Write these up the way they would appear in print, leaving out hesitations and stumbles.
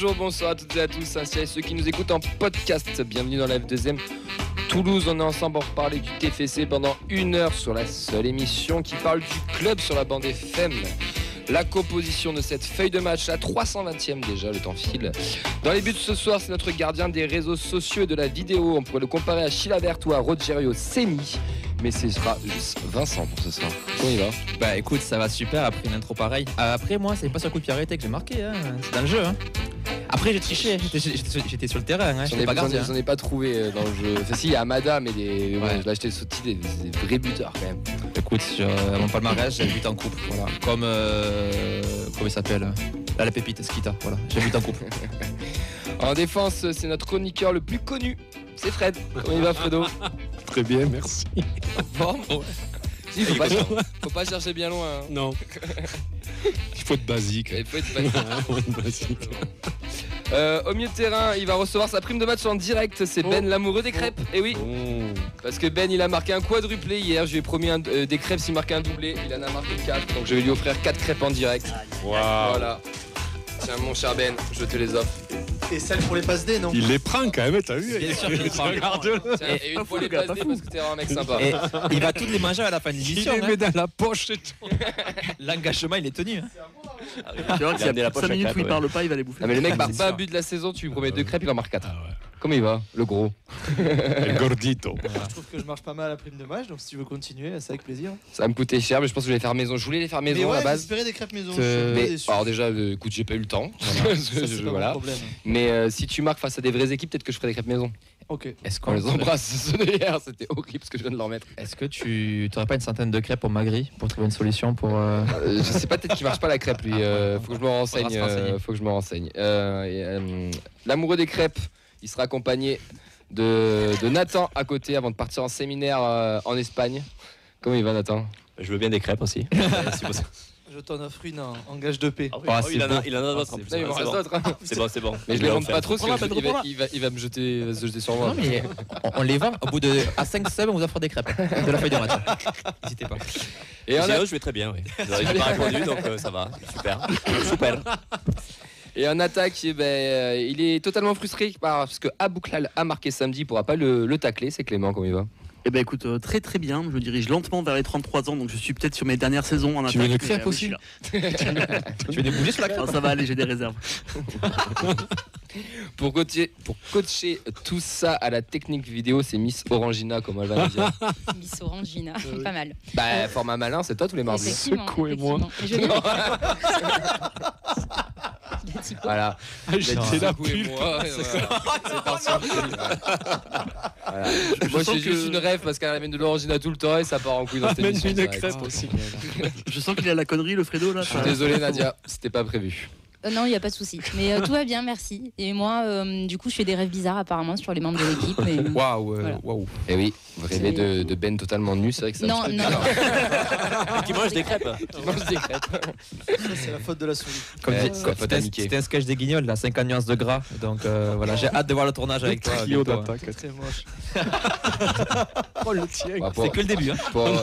Bonjour, bonsoir à toutes et à tous, ainsi à ceux qui nous écoutent en podcast. Bienvenue dans la F2M Toulouse. On est ensemble pour parler du TFC pendant 1 heure sur la seule émission qui parle du club sur la bande FM. La composition de cette feuille de match, la 320e déjà, le temps file. Dans les buts ce soir, c'est notre gardien des réseaux sociaux et de la vidéo. On pourrait le comparer à Chilavert ou à Rogerio Semi. Mais ce sera juste Vincent pour ce soir. Comment il va ? Bah écoute, ça va super après une intro pareille. Après moi, c'est pas sur le coup de pied arrêté que j'ai marqué, hein. C'est dans le jeu. Hein. Après j'ai triché, j'étais sur le terrain, hein. J'étais pas gardien. J'en ai pas trouvé dans le jeu. Enfin si, il y a Amada, mais ouais, je l'ai acheté sous des vrais buteurs quand même. Écoute, sur mon palmarès, j'ai 8 en coupe. Voilà. Comme comment il s'appelle la pépite Skita, voilà. J'ai 8 en coupe. En défense, c'est notre chroniqueur le plus connu. C'est Fred. Comment il va, Fredo ? Très bien, merci. Bon. Si, faut pas chercher bien loin. Hein. Non. Il faut être basique. Il faut être basique. Au milieu de terrain, il va recevoir sa prime de match en direct. C'est Ben, l'amoureux des crêpes. Et oui. Parce que Ben, il a marqué un quadruplé hier. Je lui ai promis des crêpes s'il marquait un doublé. Il en a marqué 4. Donc je vais lui offrir 4 crêpes en direct. Wow. Voilà. Tiens, mon cher Ben, je te les offre. Et celle pour les passes D, non ? Il les prend quand même, t'as vu ? Bien sûr qu'il les prend. Regarde-le. Tiens, et une fois les passes D parce que t'es vraiment un mec sympa. Et il va toutes les manger à la fin de Il l'émission. les met dans la poche et tout. L'engagement, il est tenu. Hein. Tu vois qu'il y a 5 minutes où il parle pas, il va les bouffer. Non mais le mec marque pas un but de la saison, tu lui promets 2 crêpes, il en marque 4. Ah ouais. Comment il va, le gros ? El gordito. Je trouve que je marche pas mal à la prime de match, donc si tu veux continuer, c'est avec plaisir. Ça va me coûter cher, mais je pense que je vais les faire maison. Je voulais les faire maison Mais ouais, à la base. j'espérais des crêpes maison. Mais alors déjà, écoute, j'ai pas eu le temps. Ça, c'est pas mon problème. Mais si tu marques face à des vraies équipes, peut-être que je ferai des crêpes maison. Ok. Est-ce On les embrasse. Ceux d'hier, c'était horrible ce que je viens de leur mettre. Est-ce que tu n'aurais pas une centaine de crêpes pour Magri pour trouver une solution pour Je sais pas, peut-être qu'il marche pas la crêpe lui. Faut que je me renseigne. Faut que je me renseigne. L'amoureux des crêpes, il sera accompagné de Nathan à côté avant de partir en séminaire en Espagne. Comment il va, Nathan ? Je veux bien des crêpes aussi. Je t'en offre une en gage de paix. Il en a d'autres en plus. Il m'en reste d'autres. Hein. C'est bon. Mais je les vends pas trop, Prends-la, parce qu'il va me jeter, se jeter sur moi. Non mais on les vend au bout de à 5 subs on vous offre des crêpes de la feuille de match. N'hésitez pas. Et je vais très bien, oui. Vous n'avez pas répondu, donc ça va. Super. Et en attaque, il est totalement frustré parce que Abouklal a marqué samedi, il ne pourra pas le tacler. C'est Clément, comment il va ? Eh ben écoute, très très bien. Je me dirige lentement vers les 33 ans, donc je suis peut-être sur mes dernières saisons en attaque. Tu veux une crêpe aussi ? Tu veux des bouger sur la crêpe ? Ça va aller, j'ai des réserves. Pour coacher tout ça à la technique vidéo, c'est Miss Orangina, comme elle va dire. Miss Orangina, pas mal. Bah, format malin, c'est toi tous les mardis. Effectivement. Secouez-moi. effectivement. Et je viens Voilà. C'est la pub. C'est parti. Voilà. Moi, je suis juste une rêve parce qu'elle amène de l'orangina tout le temps et ça part en couille dans cette Amène émission. une ça, crêpe c'est- aussi. Je sens qu'il a la connerie, le Fredo là. Je suis désolé, Nadia, c'était pas prévu. Non, il n'y a pas de souci. Mais tout va bien, merci. Et moi, du coup, je fais des rêves bizarres apparemment sur les membres de l'équipe. Et... Waouh. Et oui, vous rêvez de Ben totalement nu, c'est vrai que ça. Non. Qui mange des crêpes. Tu manges des crêpes. Ça, c'est la faute de la souris. Comme Ouais, dit- quoi, faute à Mickey. c'était un sketch des Guignols, là, 50 nuances de gras. Donc voilà, j'ai hâte de voir le tournage avec toi. Trio bientôt, hein. d'attaque. Très moche. Oh le tien. Bah, C'est que le début. Hein.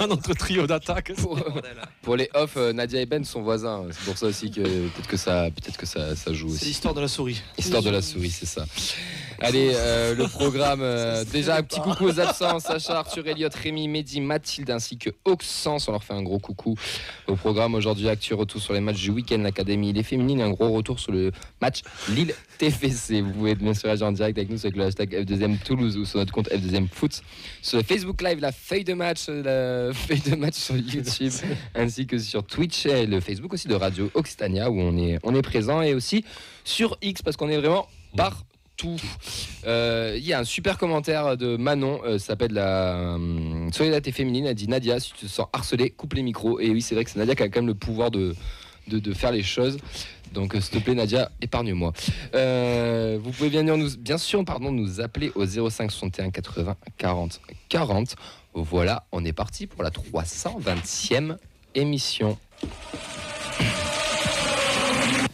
Notre trio d'attaque. Pour les off, Nadia et Ben sont voisins. C'est pour ça aussi que peut-être que ça joue C'est aussi. l'histoire de la souris. Histoire de la souris, c'est ça. Allez, le programme. Déjà, un petit coucou aux absents. Sacha, Arthur, Elliot, Rémi, Mehdi, Mathilde ainsi que Auxence. On leur fait un gros coucou. Au programme aujourd'hui, actu retour sur les matchs du week-end, l'Académie, les féminines. Et un gros retour sur le match Lille-TFC. Vous pouvez bien sûr agir en direct avec nous avec le hashtag F2M Toulouse ou sur notre compte F2M Foot. Sur le Facebook Live, la feuille de match sur YouTube ainsi que sur Twitch et le Facebook aussi de Radio Occitania où on est présent et aussi sur X parce qu'on est vraiment partout. Il y a un super commentaire de Manon, ça s'appelle la solidarité féminine. Elle dit Nadia, si tu te sens harcelée, coupe les micros. Et oui, c'est vrai que c'est Nadia qui a quand même le pouvoir de faire les choses. Donc s'il te plaît Nadia, épargne-moi. Vous pouvez bien sûr nous appeler au 05 61 80 40 40. Voilà, on est parti pour la 320e émission.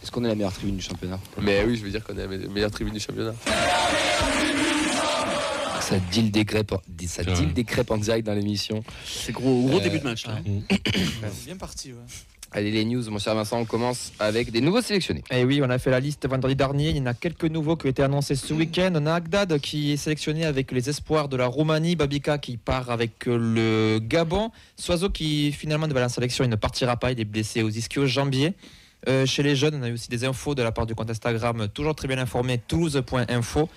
Est-ce qu'on est la meilleure tribune du championnat ? Mais oui, je veux dire qu'on est la meilleure tribune du championnat. Ça deal des crêpes en direct dans l'émission. C'est gros début de match là. C'est bien parti, ouais. Allez, les news, mon cher Vincent, on commence avec des nouveaux sélectionnés. Et oui, on a fait la liste vendredi dernier. Il y en a quelques nouveaux qui ont été annoncés ce week-end. On a Agdad qui est sélectionné avec les espoirs de la Roumanie. Babika qui part avec le Gabon. Soiseau qui finalement devait aller en sélection, il ne partira pas. Il est blessé aux ischio-jambiers. Chez les jeunes, on a eu aussi des infos de la part du compte Instagram, toujours très bien informé, toulouse.info.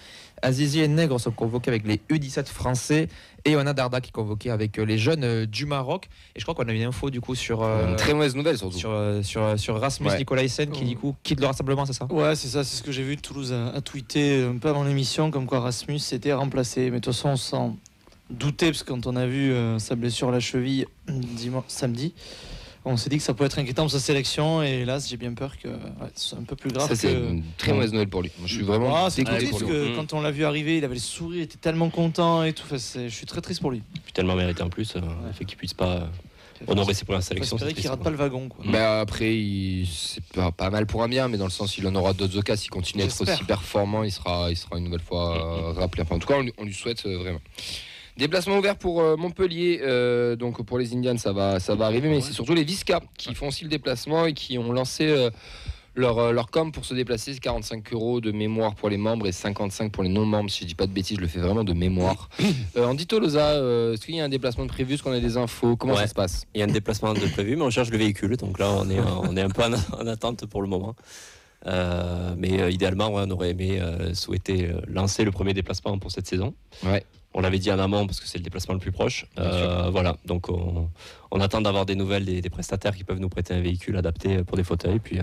Azizi et Nègre sont convoqués avec les U17 français. Et on a Darda qui est convoqué avec les jeunes du Maroc. Et je crois qu'on a une info du coup sur... Une très mauvaise nouvelle surtout. Sur Rasmus Nicolaisen qui du coup quitte le rassemblement, c'est ça? Ouais, c'est ça, c'est ce que j'ai vu. Toulouse a tweeté un peu avant l'émission comme quoi Rasmus s'était remplacé. Mais de toute façon, on s'en doutait parce que quand on a vu sa blessure à la cheville samedi, on s'est dit que ça pouvait être inquiétant pour sa sélection. Et là, j'ai bien peur que c'est un peu plus grave. Ça, c'est une très mauvaise nouvelle pour lui. Moi, je suis vraiment c'est dégoûté triste pour parce lui. que quand on l'a vu arriver, il avait le sourire, il était tellement content et tout. Enfin, je suis très triste pour lui. Puis tellement mérité en plus, le fait qu'il puisse pas honorer ses premières sélections. J'espère qu'il rate pas le wagon, quoi. Bah après, c'est pas mal pour un bien, mais dans le sens il en aura d'autres occasions. S'il continue à être aussi performant, il sera une nouvelle fois rappelé. Enfin, en tout cas, on lui souhaite vraiment. Déplacement ouvert pour Montpellier, donc pour les Indians ça va arriver, mais c'est surtout les Visca qui font aussi le déplacement et qui ont lancé leur com pour se déplacer. C'est 45 € de mémoire pour les membres et 55 pour les non-membres. Si je dis pas de bêtises, je le fais vraiment de mémoire. Andy Tolosa, est-ce qu'il y a un déplacement de prévu? Est-ce qu'on a des infos? Comment ça se passe? Il y a un déplacement de prévu, mais on cherche le véhicule, donc là on est un peu en attente pour le moment. Mais idéalement, on aurait aimé souhaiter lancer le premier déplacement pour cette saison. Ouais. On l'avait dit en amont parce que c'est le déplacement le plus proche. Voilà, donc on attend d'avoir des nouvelles des prestataires qui peuvent nous prêter un véhicule adapté pour des fauteuils. Puis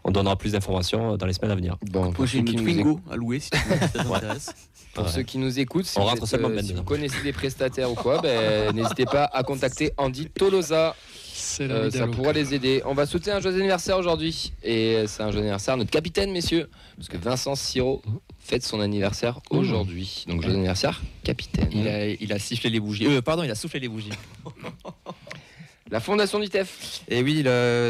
on donnera plus d'informations dans les semaines à venir. Bon, Moi j'ai une Twingo à louer si ça t'intéresse. pour ceux qui nous écoutent, si On vous rentre êtes, seulement si maintenant. vous connaissez des prestataires ou quoi, n'hésitez pas à contacter Andy Tolosa. C'est la Ça pourra les aider. On va souhaiter un joyeux anniversaire aujourd'hui. Et c'est un joyeux anniversaire à notre capitaine, messieurs. Parce que Vincent Siro fête son anniversaire aujourd'hui. Donc joyeux anniversaire, capitaine. Il a sifflé les bougies. Il a soufflé les bougies. La fondation du TEF. Et oui,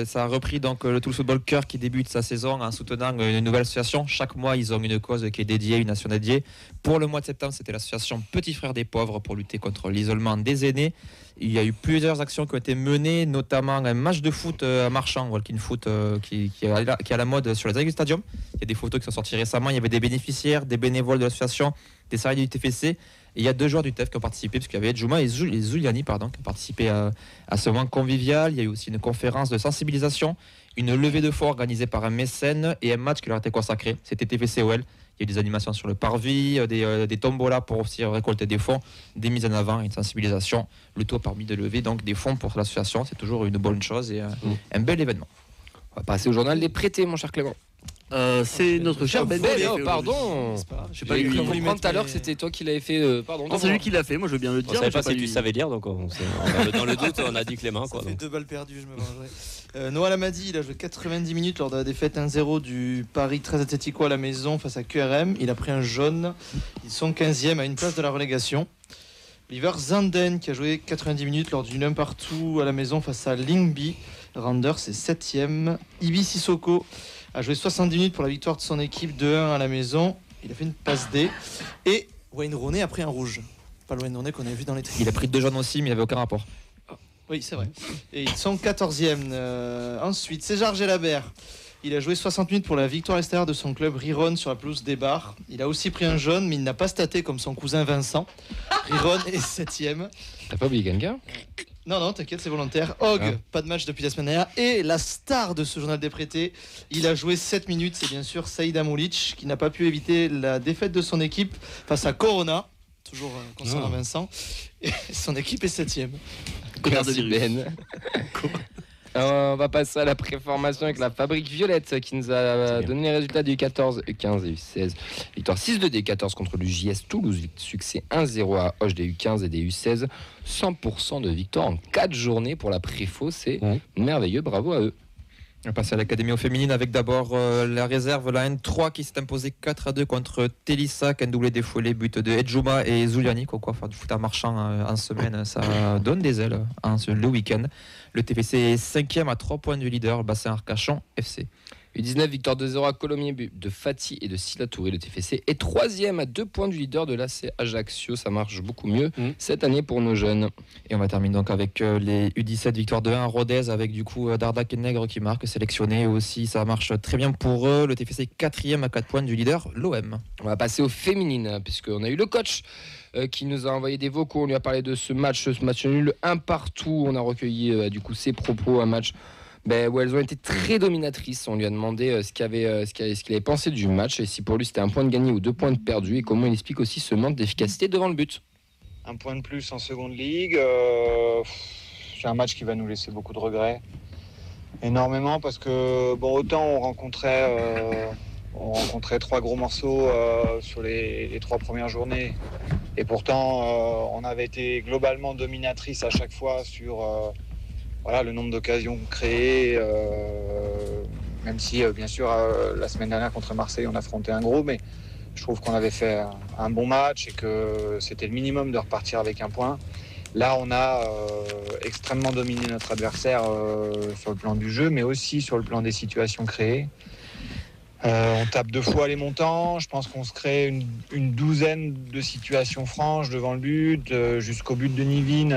ça a repris donc le Toulouse Football Cœur qui débute sa saison en soutenant une nouvelle association. Chaque mois, ils ont une cause qui est dédiée, une action dédiée. Pour le mois de septembre, c'était l'association Petits Frères des Pauvres pour lutter contre l'isolement des aînés. Il y a eu plusieurs actions qui ont été menées, notamment un match de foot à Marchand, Walking Foot, qui est à la mode sur les Aiguilles Stadium. Il y a des photos qui sont sorties récemment. Il y avait des bénéficiaires, des bénévoles de l'association, des salariés du TFC. Et il y a 2 joueurs du TEF qui ont participé, parce qu'il y avait Djouma et Zuliani qui ont participé à ce moment convivial. Il y a eu aussi une conférence de sensibilisation, une levée de fonds organisée par un mécène et un match qui leur a été consacré. C'était TFC-OL. Il y a eu des animations sur le parvis, des tombolas pour aussi récolter des fonds, des mises en avant, une sensibilisation. Le tout a permis de lever donc des fonds pour l'association. C'est toujours une bonne chose et un bel événement. On va passer au journal des prêtés, mon cher Clément. C'est notre cher Ben. pardon. Je sais pas, J'ai lui. cru comprendre tout à l'heure que c'était toi qui l'avais fait. Pardon. Non, c'est lui qui l'a fait, moi je veux bien le On dire. savait mais pas je sais si tu lui. savais lire, donc dans le doute, on a dit Clément. Ça Quoi, fait donc. 2 balles perdues, je me vengerai. Noah Lamadi, il a joué 90 minutes lors de la défaite 1-0 du Paris 13 Atlético à la maison face à QRM. Il a pris un jaune. Ils sont 15e à une place de la relégation. Oliver Zanden qui a joué 90 minutes lors d'une 1 partout à la maison face à Lingby. Randers est 7e. Ibi Sissoko a joué 70 minutes pour la victoire de son équipe 2-1 à la maison. Il a fait une passe D. Et Wayne Rooney a pris un rouge. Pas le Wayne Rooney qu'on a vu dans les tribunes. Il a pris 2 jaunes aussi, mais il n'y avait aucun rapport. Oui, c'est vrai. Et ils sont 14e. Ensuite, César Gelabert. Il a joué 60 minutes pour la victoire extérieure de son club Riron sur la pelouse des Bars. Il a aussi pris un jaune, mais il n'a pas staté comme son cousin Vincent. Riron est 7e. T'as pas oublié quelqu'un? Non, t'inquiète, c'est volontaire. Hogg, pas de match depuis la semaine dernière. Et la star de ce journal des prêtés, il a joué 7 minutes. C'est bien sûr Saïd Amoulic, qui n'a pas pu éviter la défaite de son équipe face à Corona. Toujours concernant Vincent. Et son équipe est 7e. Merci Ben. On va passer à la préformation avec la Fabrique Violette qui nous a donné les résultats du 14, 15 et U16. Victoire 6-2 des 14 contre l'UJS Toulouse. Succès 1-0 à Hoche des U15 et des U16. 100% de victoire en 4 journées pour la Préfo. C'est merveilleux. Bravo à eux. On va passer à l'Académie féminine avec d'abord la réserve, la N3 qui s'est imposée 4-2 contre Télissac, un doublé défoulé, but de Edjouma et Zuliani. Quoi, faire du foot à Marchand en semaine, ça donne des ailes le week-end. Le TFC est 5e à 3 points du leader, Bassin Arcachon FC. U19, victoire 2-0 à Colomiers, but de Fati et de Silla Touré. Le TFC est 3e à 2 points du leader de l'AC Ajaccio. Ça marche beaucoup mieux cette année pour nos jeunes. Et on va terminer donc avec les U17, victoire de 1 à Rodez, avec du coup Darda Kennegre qui marque, sélectionné aussi. Ça marche très bien pour eux. Le TFC est 4e à 4 points du leader, l'OM. On va passer aux féminines, puisqu'on a eu le coach qui nous a envoyé des vocaux. On lui a parlé de ce match nul, un partout. On a recueilli du coup ses propos, un match où elles ont été très dominatrices. On lui a demandé ce qu'il avait pensé du match et si pour lui c'était un point de gagné ou 2 points de perdu, et comment il explique aussi ce manque d'efficacité devant le but. Un point de plus en seconde ligue, c'est un match qui va nous laisser beaucoup de regrets, énormément, parce que autant on rencontrait 3 gros morceaux sur les 3 premières journées, et pourtant on avait été globalement dominatrice à chaque fois sur le nombre d'occasions créées, même si bien sûr la semaine dernière contre Marseille on affrontait un gros, mais je trouve qu'on avait fait un bon match et que c'était le minimum de repartir avec un point. Là on a extrêmement dominé notre adversaire sur le plan du jeu, mais aussi sur le plan des situations créées. On tape 2 fois les montants, je pense qu'on se crée une douzaine de situations franches devant le but, jusqu'au but de Nivine,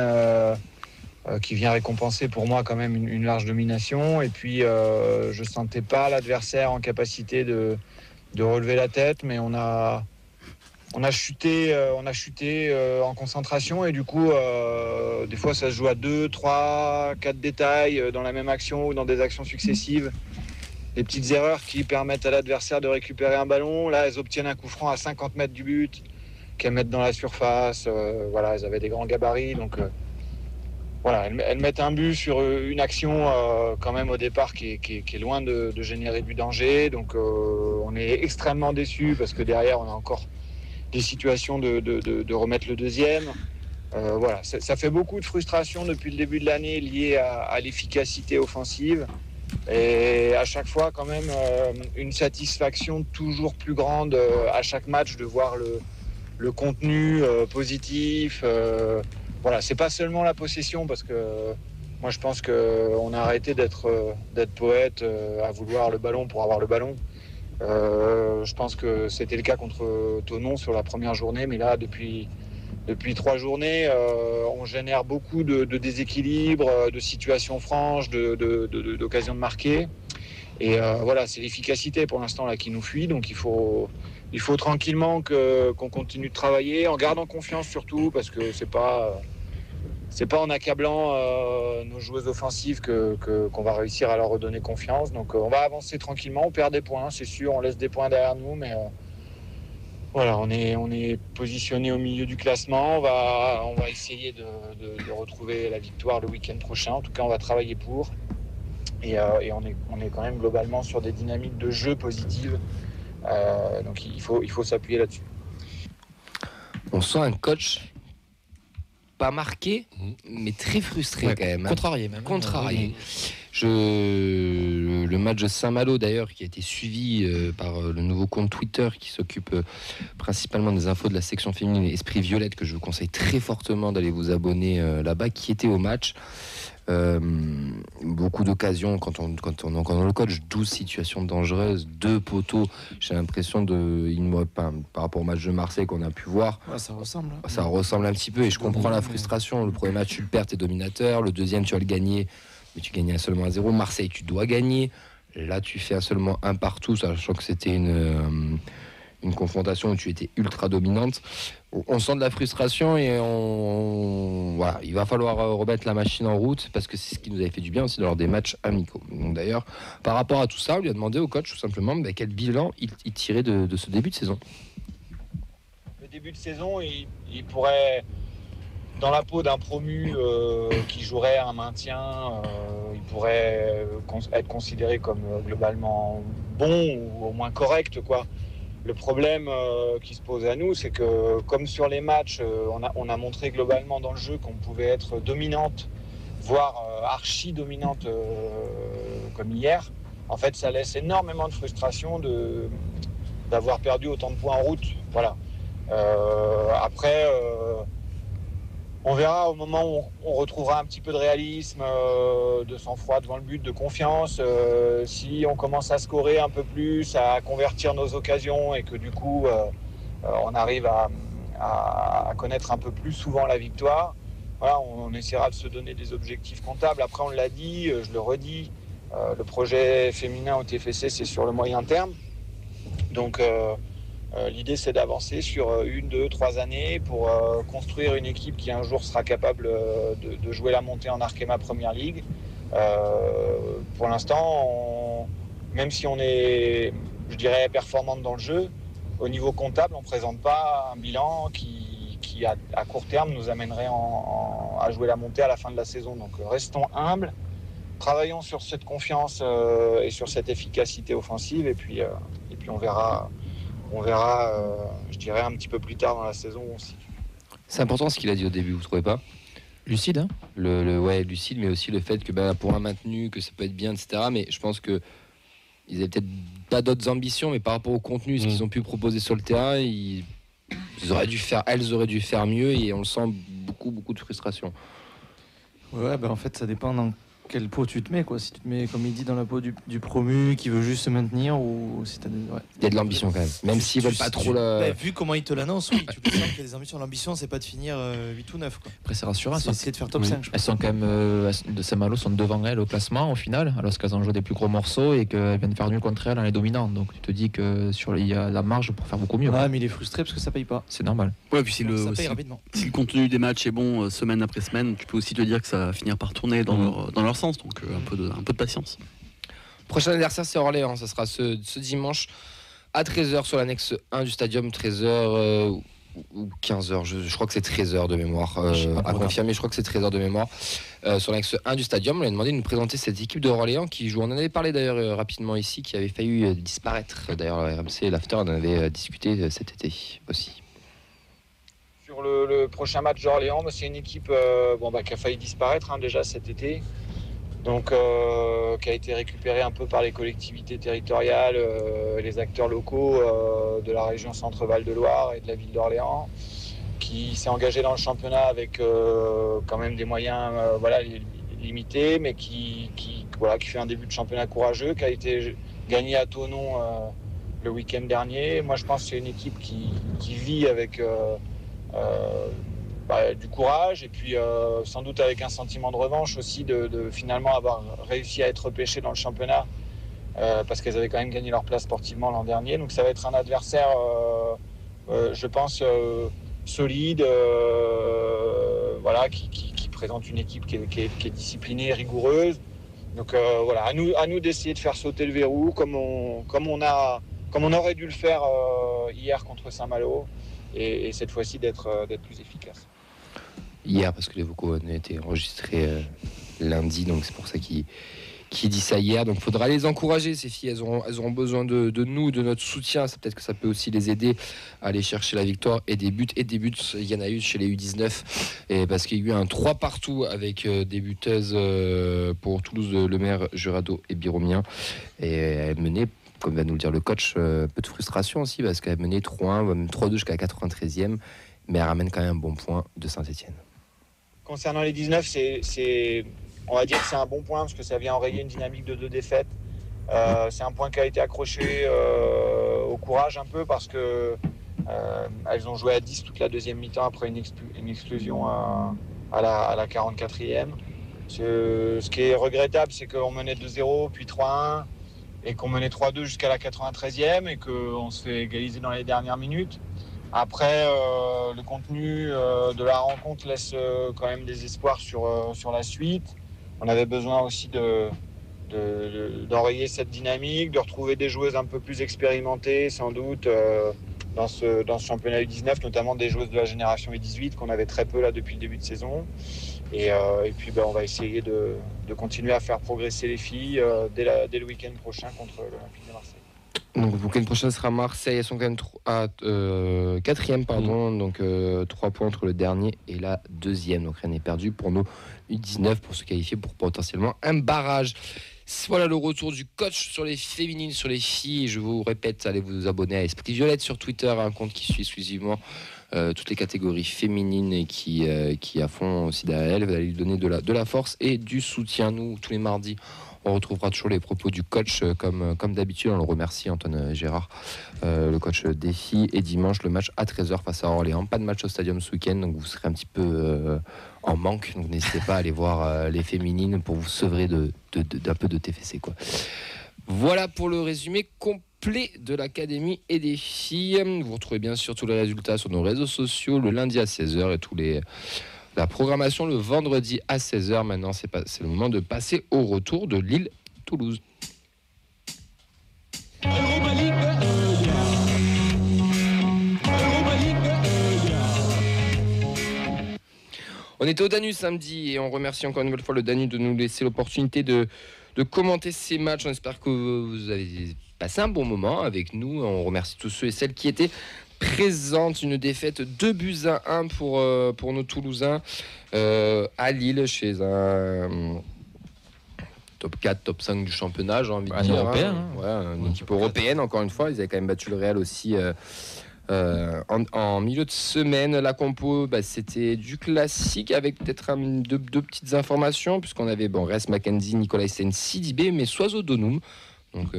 qui vient récompenser pour moi quand même une large domination. Et puis je sentais pas l'adversaire en capacité de relever la tête, mais on a chuté en concentration, et du coup des fois ça se joue à 2, 3, 4 détails dans la même action ou dans des actions successives. Des petites erreurs qui permettent à l'adversaire de récupérer un ballon. Là, elles obtiennent un coup franc à 50 mètres du but, qu'elles mettent dans la surface. Elles avaient des grands gabarits, donc elles mettent un but sur une action quand même au départ qui est loin de générer du danger. Donc on est extrêmement déçus, parce que derrière on a encore des situations de remettre le deuxième. Ça fait beaucoup de frustration depuis le début de l'année liée à l'efficacité offensive. Et à chaque fois quand même une satisfaction toujours plus grande à chaque match de voir le contenu positif. C'est pas seulement la possession, parce que moi je pense qu'on a arrêté d'être poète à vouloir le ballon pour avoir le ballon. Je pense que c'était le cas contre Thonon sur la première journée, mais là depuis 3 journées, on génère beaucoup de déséquilibres, de situations franches, d'occasions de marquer. Et c'est l'efficacité pour l'instant là qui nous fuit. Donc il faut tranquillement qu'on continue de travailler, en gardant confiance surtout, parce que c'est pas en accablant nos joueuses offensives qu'on va réussir à leur redonner confiance. Donc on va avancer tranquillement, on perd des points, c'est sûr, on laisse des points derrière nous, mais on est positionné au milieu du classement. On va essayer de retrouver la victoire le week-end prochain. En tout cas, on va travailler pour. Et on est quand même globalement sur des dynamiques de jeu positives. Donc il faut s'appuyer là-dessus. On sent un coach pas marqué, mais très frustré quand même. Contrarié même. Contrarié. Le match de Saint-Malo d'ailleurs, qui a été suivi par le nouveau compte Twitter qui s'occupe principalement des infos de la section féminine Esprit Violette, que je vous conseille très fortement d'aller vous abonner là-bas, qui était au match. Beaucoup d'occasions quand on le coach, 12 situations dangereuses, 2 poteaux. J'ai l'impression par rapport au match de Marseille qu'on a pu voir, ça ressemble. Ça ressemble un petit peu, et je comprends la frustration. Le premier match tu le perds, t'es dominateur. Le deuxième tu vas le gagner, mais tu gagnais seulement à 0. Marseille tu dois gagner. Là tu fais seulement un partout, sachant que c'était une confrontation où tu étais ultra dominante. On sent de la frustration, et il va falloir remettre la machine en route, parce que c'est ce qui nous avait fait du bien aussi lors des matchs amicaux. Donc d'ailleurs, par rapport à tout ça, on lui a demandé au coach tout simplement quel bilan il tirait de ce début de saison. Le début de saison, il pourrait, dans la peau d'un promu qui jouerait un maintien, il pourrait être considéré comme globalement bon, ou au moins correct, quoi. Le problème qui se pose à nous, c'est que comme sur les matchs, on a montré globalement dans le jeu qu'on pouvait être dominante, voire archi dominante comme hier. En fait, ça laisse énormément de frustration d'avoir perdu autant de points en route. Voilà. Après, On verra au moment où on retrouvera un petit peu de réalisme, de sang-froid devant le but, de confiance. Si on commence à scorer un peu plus, à convertir nos occasions et que du coup on arrive à connaître un peu plus souvent la victoire, voilà, on essaiera de se donner des objectifs comptables. Après, on l'a dit, je le redis, le projet féminin au TFC, c'est sur le moyen terme. Donc l'idée, c'est d'avancer sur 1, 2, 3 années pour construire une équipe qui un jour sera capable de jouer la montée en Arkema Première League. Pour l'instant, même si on est, je dirais, performante dans le jeu, au niveau comptable, on ne présente pas un bilan qui à court terme, nous amènerait à jouer la montée à la fin de la saison. Donc restons humbles, travaillons sur cette confiance et sur cette efficacité offensive, et puis on verra, je dirais, un petit peu plus tard dans la saison aussi. C'est important ce qu'il a dit au début, vous ne trouvez pas? Lucide, hein? Ouais, lucide, mais aussi le fait que pour un maintenu, que ça peut être bien, etc. Mais je pense que ils avaient peut-être pas d'autres ambitions, mais par rapport au contenu, ce qu'ils ont pu proposer sur le terrain, elles auraient dû faire mieux, et on le sent beaucoup de frustration. Ouais, en fait, ça dépend dans quelle peau tu te mets, quoi. Si tu te mets, comme il dit, dans la peau du promu qui veut juste se maintenir, ou si t'as Il y a de l'ambition quand même si ils veulent pas trop vu comment il te l'annonce, oui, tu peux sens qu'il y a des ambitions. L'ambition, c'est pas de finir 8 ou 9, quoi. Après, c'est rassurant. C'est essayer de faire top 5. Elles sont quand même, de Saint-Malo sont devant elles au classement au final, alors qu'elles ont joué des plus gros morceaux et qu'elles viennent faire nul contre elles en les dominant. Donc tu te dis que il y a la marge pour faire beaucoup mieux. Ouais, mais il est frustré parce que ça paye pas. C'est normal. Ouais, puis si ça paye rapidement. Si le contenu des matchs est bon semaine après semaine, tu peux aussi te dire que ça va finir par tourner dans leur sens. Donc un peu de patience. Prochain adversaire, c'est Orléans. Ça sera ce dimanche à 13h sur l'annexe 1 du stadium. 13h ou 15h, je crois que c'est 13h de mémoire. À confirmer, je crois que c'est 13h de mémoire. Sur l'annexe 1 du stadium, on lui a demandé de nous présenter cette équipe de Orléans qui joue. On en avait parlé d'ailleurs rapidement ici, qui avait failli disparaître. D'ailleurs, RMC et l'After en avait discuté cet été aussi. Sur le prochain match d'Orléans, c'est une équipe qui a failli disparaître déjà cet été. Donc, qui a été récupéré un peu par les collectivités territoriales, les acteurs locaux de la région Centre-Val de Loire et de la ville d'Orléans, qui s'est engagé dans le championnat avec quand même des moyens limités, mais qui fait un début de championnat courageux, qui a été gagné à Thonon le week-end dernier. Moi, je pense que c'est une équipe qui vit avec du courage, et puis sans doute avec un sentiment de revanche aussi de finalement avoir réussi à être repêché dans le championnat parce qu'elles avaient quand même gagné leur place sportivement l'an dernier. Donc ça va être un adversaire je pense solide, qui présente une équipe qui est disciplinée, rigoureuse. Donc à nous d'essayer de faire sauter le verrou comme on aurait dû le faire hier contre Saint-Malo, et cette fois-ci d'être plus efficace. Hier, parce que les vocaux ont été enregistrés lundi, donc c'est pour ça qu'il dit ça hier. Donc il faudra les encourager, ces filles. Elles auront besoin de nous, de notre soutien. C'est peut-être que ça peut aussi les aider à aller chercher la victoire et des buts. Il y en a eu chez les U19, et parce qu'il y a eu un 3 partout avec des buteuses pour Toulouse, Le Maire, Jurado et Biromien. Et elle menait, comme va nous le dire le coach, peu de frustration aussi, parce qu'elle menait 3-1, même 3-2 jusqu'à la 93e. Mais elle ramène quand même un bon point de Saint-Etienne. Concernant les 19, on va dire que c'est un bon point parce que ça vient enrayer une dynamique de 2 défaites. C'est un point qui a été accroché au courage un peu parce que elles ont joué à 10 toute la deuxième mi-temps après une exclusion à la 44e. Ce qui est regrettable, c'est qu'on menait 2-0 puis 3-1 et qu'on menait 3-2 jusqu'à la 93e et qu'on se fait égaliser dans les dernières minutes. Après, le contenu de la rencontre laisse quand même des espoirs sur la suite. On avait besoin aussi d'enrayer cette dynamique, de retrouver des joueuses un peu plus expérimentées, sans doute, dans ce championnat U19, notamment des joueuses de la génération U18 qu'on avait très peu là depuis le début de saison. Et puis, on va essayer de continuer à faire progresser les filles dès le week-end prochain contre l'Olympique de Marseille. Donc le week-end prochain sera Marseille, elles sont quand même à 4e, donc 3 points entre le dernier et la 2e, donc rien n'est perdu pour nos U19 pour se qualifier pour potentiellement un barrage. Voilà le retour du coach sur les féminines, sur les filles. Je vous répète, allez vous abonner à Esprit Violette sur Twitter, un compte qui suit exclusivement toutes les catégories féminines et qui à fond aussi derrière elle. Vous allez lui donner de la force et du soutien. Nous, tous les mardis, on retrouvera toujours les propos du coach comme d'habitude. On le remercie, Antoine Gérard, le coach des filles. Et dimanche, le match à 13h face à Orléans. Pas de match au stadium ce week-end, donc vous serez un petit peu en manque. Donc n'hésitez pas à aller voir les féminines pour vous sevrer d'un peu de TFC, quoi. Voilà pour le résumé complet de l'académie et des filles. Vous retrouvez bien sûr tous les résultats sur nos réseaux sociaux le lundi à 16h et la programmation le vendredi à 16h. Maintenant, c'est le moment de passer au retour de Lille-Toulouse. On était au Danube samedi et on remercie encore une nouvelle fois le Danube de nous laisser l'opportunité de commenter ces matchs. On espère que vous avez passé un bon moment avec nous. On remercie tous ceux et celles qui étaient présentes. Une défaite 2-1 pour nos Toulousains à Lille chez un top 4, top 5 du championnat, j'ai envie de dire. Européen, une équipe européenne, encore une fois. Ils avaient quand même battu le Real aussi en milieu de semaine. La compo, c'était du classique avec peut-être deux petites informations, puisqu'on avait Rest Mackenzie, Nicolas Sen, Sidibé, mais Soiseau Donum. Donc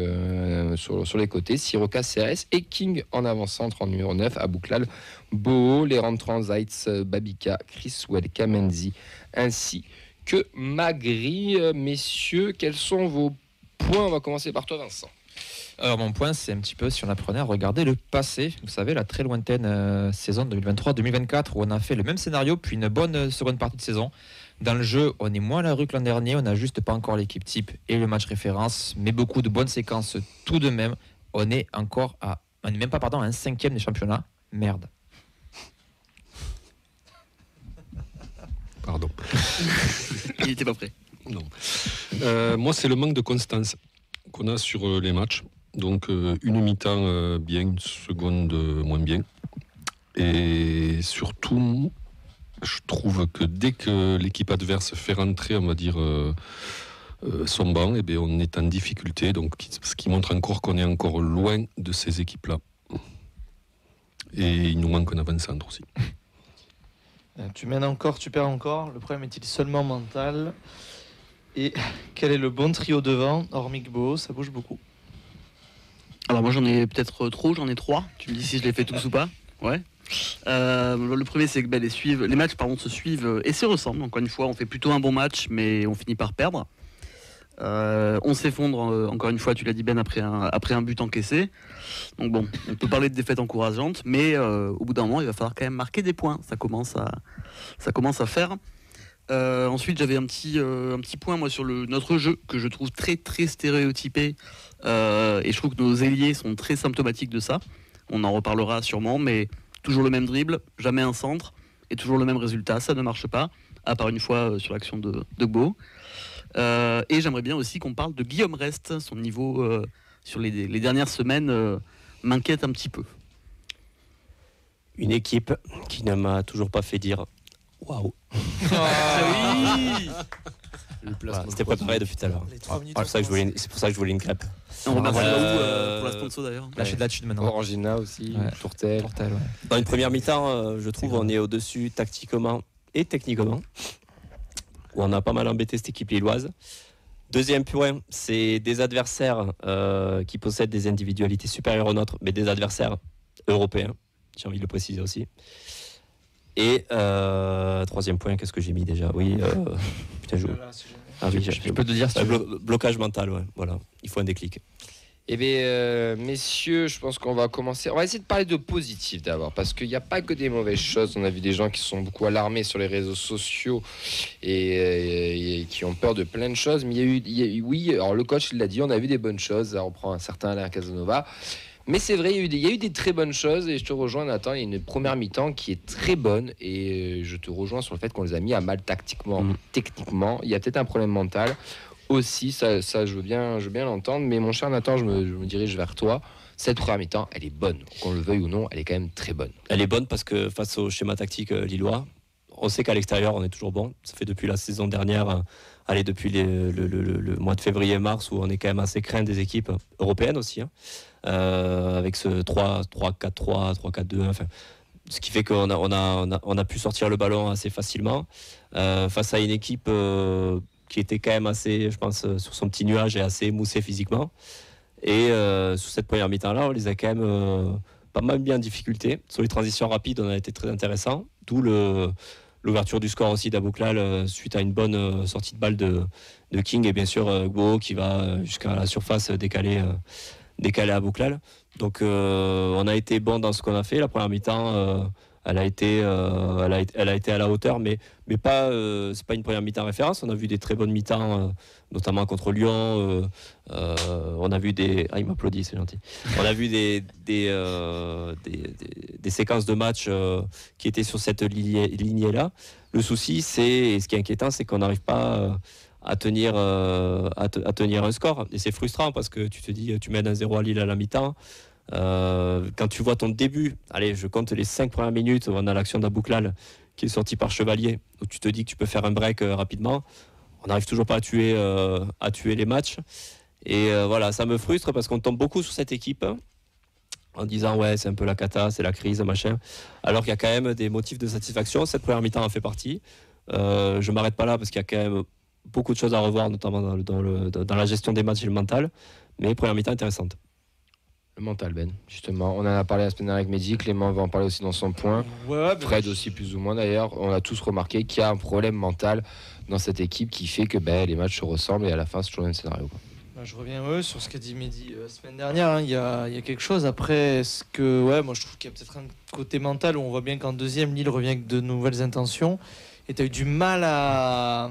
sur les côtés, Siroka CRS et King en avant-centre en numéro 9, Abouklal, Boho, les rentrants Zaitz, Babika, Chriswell, Kamenzi, ainsi que Magri. Messieurs, quels sont vos points? On va commencer par toi, Vincent. Alors mon point, c'est un petit peu si on apprenait à regarder le passé. Vous savez, la très lointaine saison 2023-2024 où on a fait le même scénario puis une bonne seconde partie de saison. Dans le jeu, on est moins à la rue que l'an dernier, on n'a juste pas encore l'équipe type et le match référence, mais beaucoup de bonnes séquences tout de même. On est même pas à un 5e des championnats. Merde. Pardon. Il n'était pas prêt. Non. Moi, c'est le manque de constance qu'on a sur les matchs. Donc, une mi-temps bien, une seconde moins bien. Et surtout, je trouve que dès que l'équipe adverse fait rentrer, on va dire, son banc, on est en difficulté. Donc, ce qui montre encore qu'on est encore loin de ces équipes-là. Et il nous manque un avant-centre aussi. Tu mènes encore, tu perds encore. Le problème est-il seulement mental? Et quel est le bon trio devant, hormis Gbo? Ça bouge beaucoup. Alors moi j'en ai peut-être trop, j'en ai 3. Tu me dis si je les fais tous ou pas? Ouais. Le premier c'est que les matchs se suivent et se ressemblent. Encore une fois, on fait plutôt un bon match, mais on finit par perdre. On s'effondre encore une fois, tu l'as dit Ben, après un but encaissé. Donc bon, on peut parler de défaite encourageante, mais au bout d'un moment, il va falloir quand même marquer des points. Ça commence à faire. Ensuite, j'avais un petit point moi sur notre jeu que je trouve très très stéréotypé et je trouve que nos ailiers sont très symptomatiques de ça. On en reparlera sûrement, mais toujours le même dribble, jamais un centre et toujours le même résultat. Ça ne marche pas, à part une fois sur l'action de Gbo. Et j'aimerais bien aussi qu'on parle de Guillaume Rest. Son niveau sur les dernières semaines m'inquiète un petit peu. Une équipe qui ne m'a toujours pas fait dire waouh. Oui. C'était préparé depuis tout à l'heure. C'est pour ça que je voulais une crêpe. On remercie pour la sponsor d'ailleurs. Lâchez de la thune maintenant. Orangina aussi, Tourtel. Dans une première mi-temps, je trouve on est au-dessus tactiquement et techniquement. Où on a pas mal embêté cette équipe lilloise. Deuxième point, c'est des adversaires qui possèdent des individualités supérieures aux nôtres, mais des adversaires européens. J'ai envie de le préciser aussi. Et troisième point, qu'est-ce que j'ai mis déjà? Oui, putain, je peux te dire si blocage mental, ouais, voilà. Il faut un déclic. Eh bien, messieurs, je pense qu'on va commencer. On va essayer de parler de positif d'abord, parce qu'il n'y a pas que des mauvaises choses. On a vu des gens qui sont beaucoup alarmés sur les réseaux sociaux et qui ont peur de plein de choses. Mais oui, alors le coach il l'a dit, on a vu des bonnes choses. On prend un certain Alain Casanova. Mais c'est vrai, il y a eu des très bonnes choses et je te rejoins Nathan, il y a une première mi-temps qui est très bonne et je te rejoins sur le fait qu'on les a mis à mal tactiquement, techniquement. Il y a peut-être un problème mental aussi, ça je veux bien l'entendre, mais mon cher Nathan, je me dirige vers toi. Cette première mi-temps, elle est bonne, qu'on le veuille ou non, elle est quand même très bonne. Elle est bonne parce que face au schéma tactique lillois, on sait qu'à l'extérieur on est toujours bon. Ça fait depuis la saison dernière, depuis le mois de février-mars où on est quand même assez craint des équipes européennes aussi, avec ce 3-4-3, 3-4-2, enfin Ce qui fait qu'on a pu sortir le ballon assez facilement face à une équipe qui était quand même assez, je pense, sur son petit nuage et assez émoussée physiquement. Et sur cette première mi-temps-là, on les a quand même pas mal mis en difficulté. Sur les transitions rapides, on a été très intéressant. D'où l'ouverture du score aussi d'Abouklal suite à une bonne sortie de balle de King. Et bien sûr, Gbo qui va jusqu'à la surface décaler Abouklal. Donc on a été bon dans ce qu'on a fait. La première mi-temps, elle a été à la hauteur, mais pas, c'est pas une première mi-temps référence. On a vu des très bonnes mi-temps, notamment contre Lyon. On a vu il m'applaudit, c'est gentil. On a vu des séquences de matchs qui étaient sur cette lignée-là. Le souci, et ce qui est inquiétant, c'est qu'on n'arrive pas à tenir un score. Et c'est frustrant parce que tu te dis, tu mènes 1-0 à Lille à la mi-temps. Quand tu vois ton début, allez, je compte les 5 premières minutes, on a l'action d'Abouklal qui est sorti par Chevalier, où tu te dis que tu peux faire un break rapidement. On n'arrive toujours pas à tuer les matchs. Et voilà, ça me frustre parce qu'on tombe beaucoup sur cette équipe en disant ouais, c'est un peu la cata, c'est la crise, machin. Alors qu'il y a quand même des motifs de satisfaction. Cette première mi-temps en fait partie. Je m'arrête pas là parce qu'il y a quand même beaucoup de choses à revoir, notamment dans la gestion des matchs et le mental. Mais première mi-temps intéressante. Le mental, Ben, justement. On en a parlé la semaine dernière avec Mehdi. Clément va en parler aussi dans son point. Fred aussi, plus ou moins d'ailleurs. On a tous remarqué qu'il y a un problème mental dans cette équipe qui fait que les matchs se ressemblent et à la fin, c'est toujours le même scénario. Je reviens sur ce qu'a dit Mehdi la semaine dernière. Il y a quelque chose. Après, moi je trouve qu'il y a peut-être un côté mental où on voit bien qu'en deuxième, Lille revient avec de nouvelles intentions. Et tu as eu du mal à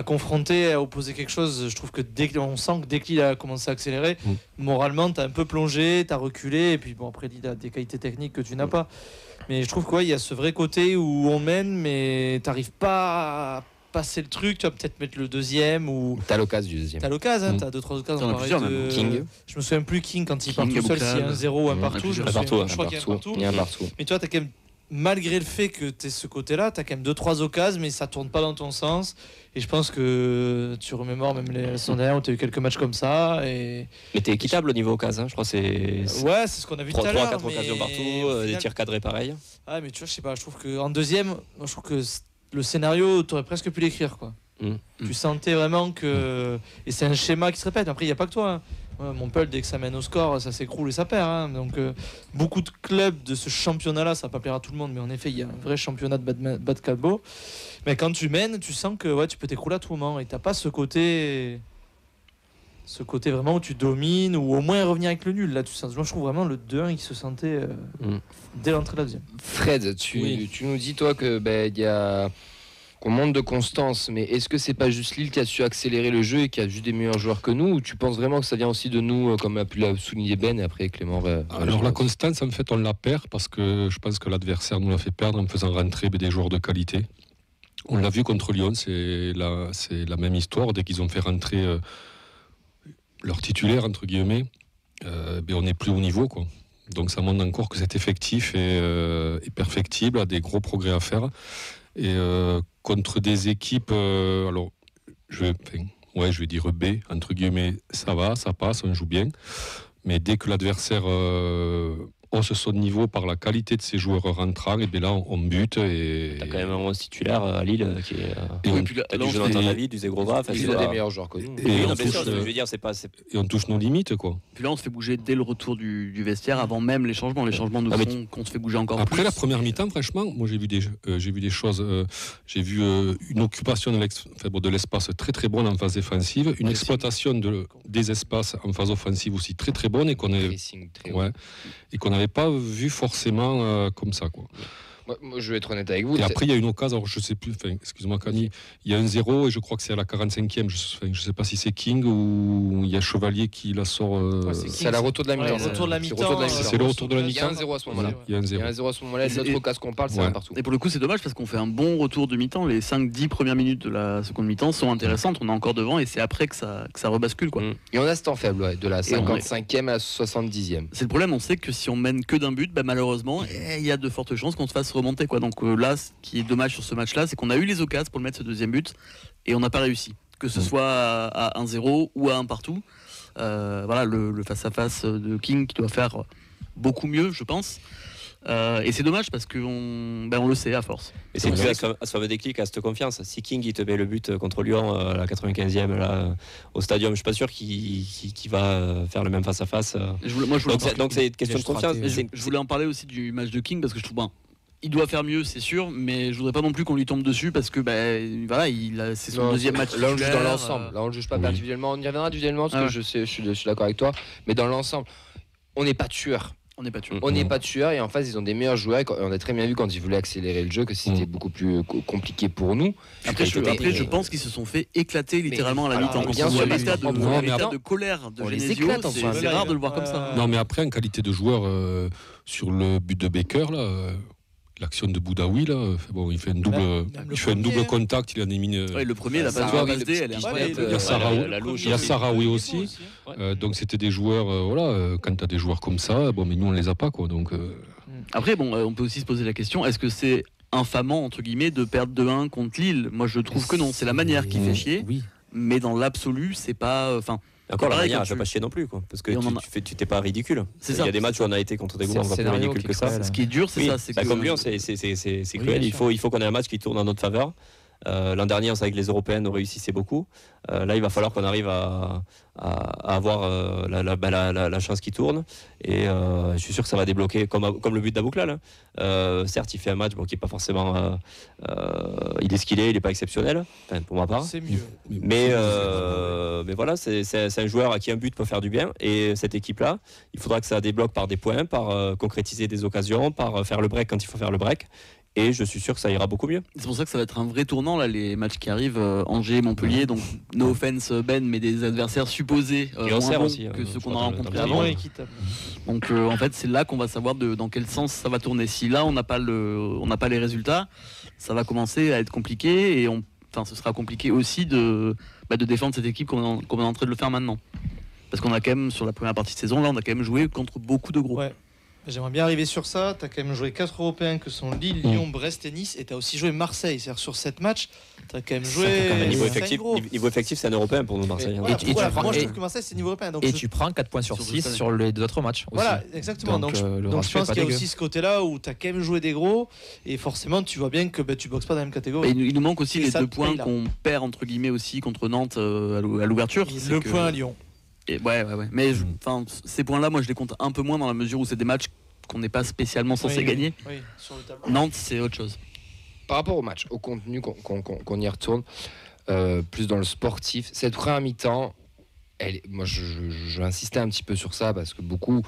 confronter, à opposer quelque chose. Je trouve que on sent que dès que Lille a commencé à accélérer, moralement, tu as un peu plongé, tu as reculé. Et puis après, Lille a des qualités techniques que tu n'as pas. Mais je trouve qu'il y a ce vrai côté où on mène, mais tu n'arrives pas à passer le truc. Tu vas peut-être mettre le deuxième. T'as l'occasion du deuxième. T'as l'occasion, t'as 2-3 occasions. King. Je me souviens plus King quand il part tout seul, s'il y a 1-0 ou un partout. Je crois qu'il y a un partout. Il y a un partout. Mais toi, tu as quand même, malgré le fait que tu es ce côté-là, tu as quand même 2-3 occasions, mais ça tourne pas dans ton sens. Et je pense que tu remémores même les saisons dernières où tu as eu quelques matchs comme ça. Mais tu es équitable au niveau occasion, je crois que c'est. Ouais, c'est ce qu'on a vu tout à l'heure. 3-4 occasions partout, des tirs cadrés pareil. Ah, mais tu vois, je sais pas, je trouve qu'en deuxième, je trouve que le scénario, tu aurais presque pu l'écrire, quoi. Tu sentais vraiment que. Et c'est un schéma qui se répète. Après, il n'y a pas que toi. Montpellier, dès que ça mène au score, ça s'écroule et ça perd. Donc, beaucoup de clubs de ce championnat-là, ça va pas plaire à tout le monde, mais en effet, il y a un vrai championnat de bas de cabot. Mais quand tu mènes, tu sens que tu peux t'écrouler à tout moment. Et t'as pas ce côté vraiment où tu domines, ou au moins revenir avec le nul. Là, moi, je trouve vraiment le 2-1 qui se sentait dès l'entrée de la deuxième. Fred, tu nous dis, toi, que il y a. On monte de constance, mais est-ce que c'est pas juste Lille qui a su accélérer le jeu et qui a juste des meilleurs joueurs que nous, ou tu penses vraiment que ça vient aussi de nous, comme a pu le souligner Ben, et après Clément Alors la constance, en fait, on la perd parce que je pense que l'adversaire nous l'a fait perdre en faisant rentrer des joueurs de qualité. On l'a vu contre Lyon, c'est la même histoire. Dès qu'ils ont fait rentrer leur titulaire, entre guillemets, on n'est plus au niveau, quoi. Donc ça montre encore que cet effectif est perfectible, a des gros progrès à faire. Et contre des équipes, alors je vais dire B, entre guillemets, ça va, ça passe, on joue bien. Mais dès que l'adversaire hausse son niveau par la qualité de ses joueurs rentrants, et bien là on bute. Et t'as quand même un 11 titulaire à Lille qui est. T'as du Jonathan David, du Zegrova. Il a des meilleurs joueurs que nous. Et on touche nos limites, quoi. Puis là on se fait bouger dès le retour du vestiaire, avant même les changements. Les changements nous font qu'on se fait bouger encore après plus. La première mi-temps, franchement, moi j'ai vu des choses. J'ai vu une occupation de l'espace très très bonne en phase défensive, une exploitation des espaces en phase offensive aussi très très bonne, et qu'on n'avait pas vu forcément comme ça, quoi. Moi, je vais être honnête avec vous. Et après, il y a une occasion, alors je sais plus, excuse-moi Camille, il y a un 0 et je crois que c'est à la 45e, je sais pas si c'est King ou il y a Chevalier qui la sort. C'est à la retour de la mi-temps. C'est le retour de la mi-temps. Il y a un 0 à ce moment-là. Il y a un 0 à ce moment-là. L'autre occasion qu'on parle, c'est un partout. Et pour le coup, c'est dommage parce qu'on fait un bon retour de mi-temps. Les 5-10 premières minutes de la seconde mi-temps sont intéressantes. On est encore devant et c'est après que ça rebascule, quoi. Et on a ce temps faible, de la 55e à la 70e. C'est le problème, on sait que si on mène que d'un but, malheureusement, il y a de fortes chances qu'on se fasse remonter, quoi. Donc là, ce qui est dommage sur ce match-là, c'est qu'on a eu les occasions pour le mettre ce deuxième but et on n'a pas réussi. Que ce soit à 1-0 ou à 1 partout. Le face-à-face de King qui doit faire beaucoup mieux, je pense. Et c'est dommage parce qu'on le sait à force. Et c'est dû à ce fameux déclic, à cette confiance. Si King il te met le but contre Lyon à la 95e là, au stadium, je suis pas sûr qu'il va faire le même face-à-face. Donc c'est une question de confiance. Je voulais en parler aussi du match de King parce que je trouve il doit faire mieux, c'est sûr, mais je voudrais pas non plus qu'on lui tombe dessus parce que c'est son deuxième match. Là on juge dans l'ensemble. Là on juge pas individuellement. On y reviendra individuellement parce que je suis d'accord avec toi. Mais dans l'ensemble, on n'est pas tueur. On n'est pas tueur et en face ils ont des meilleurs joueurs et on a très bien vu quand ils voulaient accélérer le jeu que c'était beaucoup plus compliqué pour nous. Après je pense qu'ils se sont fait éclater littéralement à la mi-temps. Bien sûr, l'état de colère de Genesio, c'est rare de le voir comme ça. Non mais après en qualité de joueur sur le but de Baker là. L'action de Boudaoui là, il fait un double contact, il en élimine. Le premier, la passe de elle est incroyable. Il y a Sahraoui aussi. Donc c'était des joueurs, quand tu as des joueurs comme ça, mais nous on les a pas quoi. Donc. Après on peut aussi se poser la question, est-ce que c'est infamant entre guillemets de perdre 2-1 contre Lille? Moi je trouve que non, c'est la manière qui fait chier. Oui. Mais dans l'absolu, c'est pas. Encore la manière, elle fait pas chier non plus, quoi. Parce que tu t'es pas ridicule. Il y a des matchs où on a été contre des groupes encore plus ridicules que ça. Ce qui est dur, c'est ça. C'est comme Lyon, c'est cruel. Il faut qu'on ait un match qui tourne en notre faveur. L'an dernier, on savait que les Européennes réussissaient beaucoup. Là, il va falloir qu'on arrive à avoir la chance qui tourne. Et je suis sûr que ça va débloquer, comme le but d'Abouklal. Certes, il fait un match qui n'est pas forcément. Il est ce qu'il est, il n'est pas exceptionnel, pour ma part. C'est mieux. Mais voilà, c'est un joueur à qui un but peut faire du bien. Et cette équipe-là, il faudra que ça débloque par des points, par concrétiser des occasions, par faire le break quand il faut faire le break. Et je suis sûr que ça ira beaucoup mieux. C'est pour ça que ça va être un vrai tournant, là, les matchs qui arrivent, Angers, Montpellier, donc no offense Ben, mais des adversaires supposés moins bons aussi, que ceux qu'on a rencontrés avant. Donc en fait, c'est là qu'on va savoir dans quel sens ça va tourner. Si là, on n'a pas les résultats, ça va commencer à être compliqué et ce sera compliqué aussi de défendre cette équipe comme on est en train de le faire maintenant. Parce qu'on a quand même, sur la première partie de saison, là, on a quand même joué contre beaucoup de groupes. Ouais. J'aimerais bien arriver sur ça. Tu as quand même joué 4 Européens que sont Lille, Lyon, Brest et Nice. Et tu as aussi joué Marseille. C'est-à-dire sur 7 matchs, tu as quand même joué. Niveau effectif, c'est un Européen pour nous, Marseille. Moi, je trouve que Marseille, c'est niveau européen. Et tu prends 4 points sur 6 sur les 2 autres matchs. Voilà, exactement. Donc je pense qu'il y a aussi ce côté-là où tu as quand même joué des gros. Et forcément, tu vois bien que tu boxes pas dans la même catégorie. Il nous manque aussi les 2 points qu'on perd, entre guillemets, aussi contre Nantes à l'ouverture. Le point à Lyon. Ouais. Mais ces points-là, moi, je les compte un peu moins dans la mesure où c'est des matchs qu'on n'est pas spécialement censé gagner. Oui, sur le tableau. Nantes, c'est autre chose. Par rapport au match, au contenu, qu'on y retourne, plus dans le sportif, cette première mi-temps, moi je vais insister un petit peu sur ça parce que beaucoup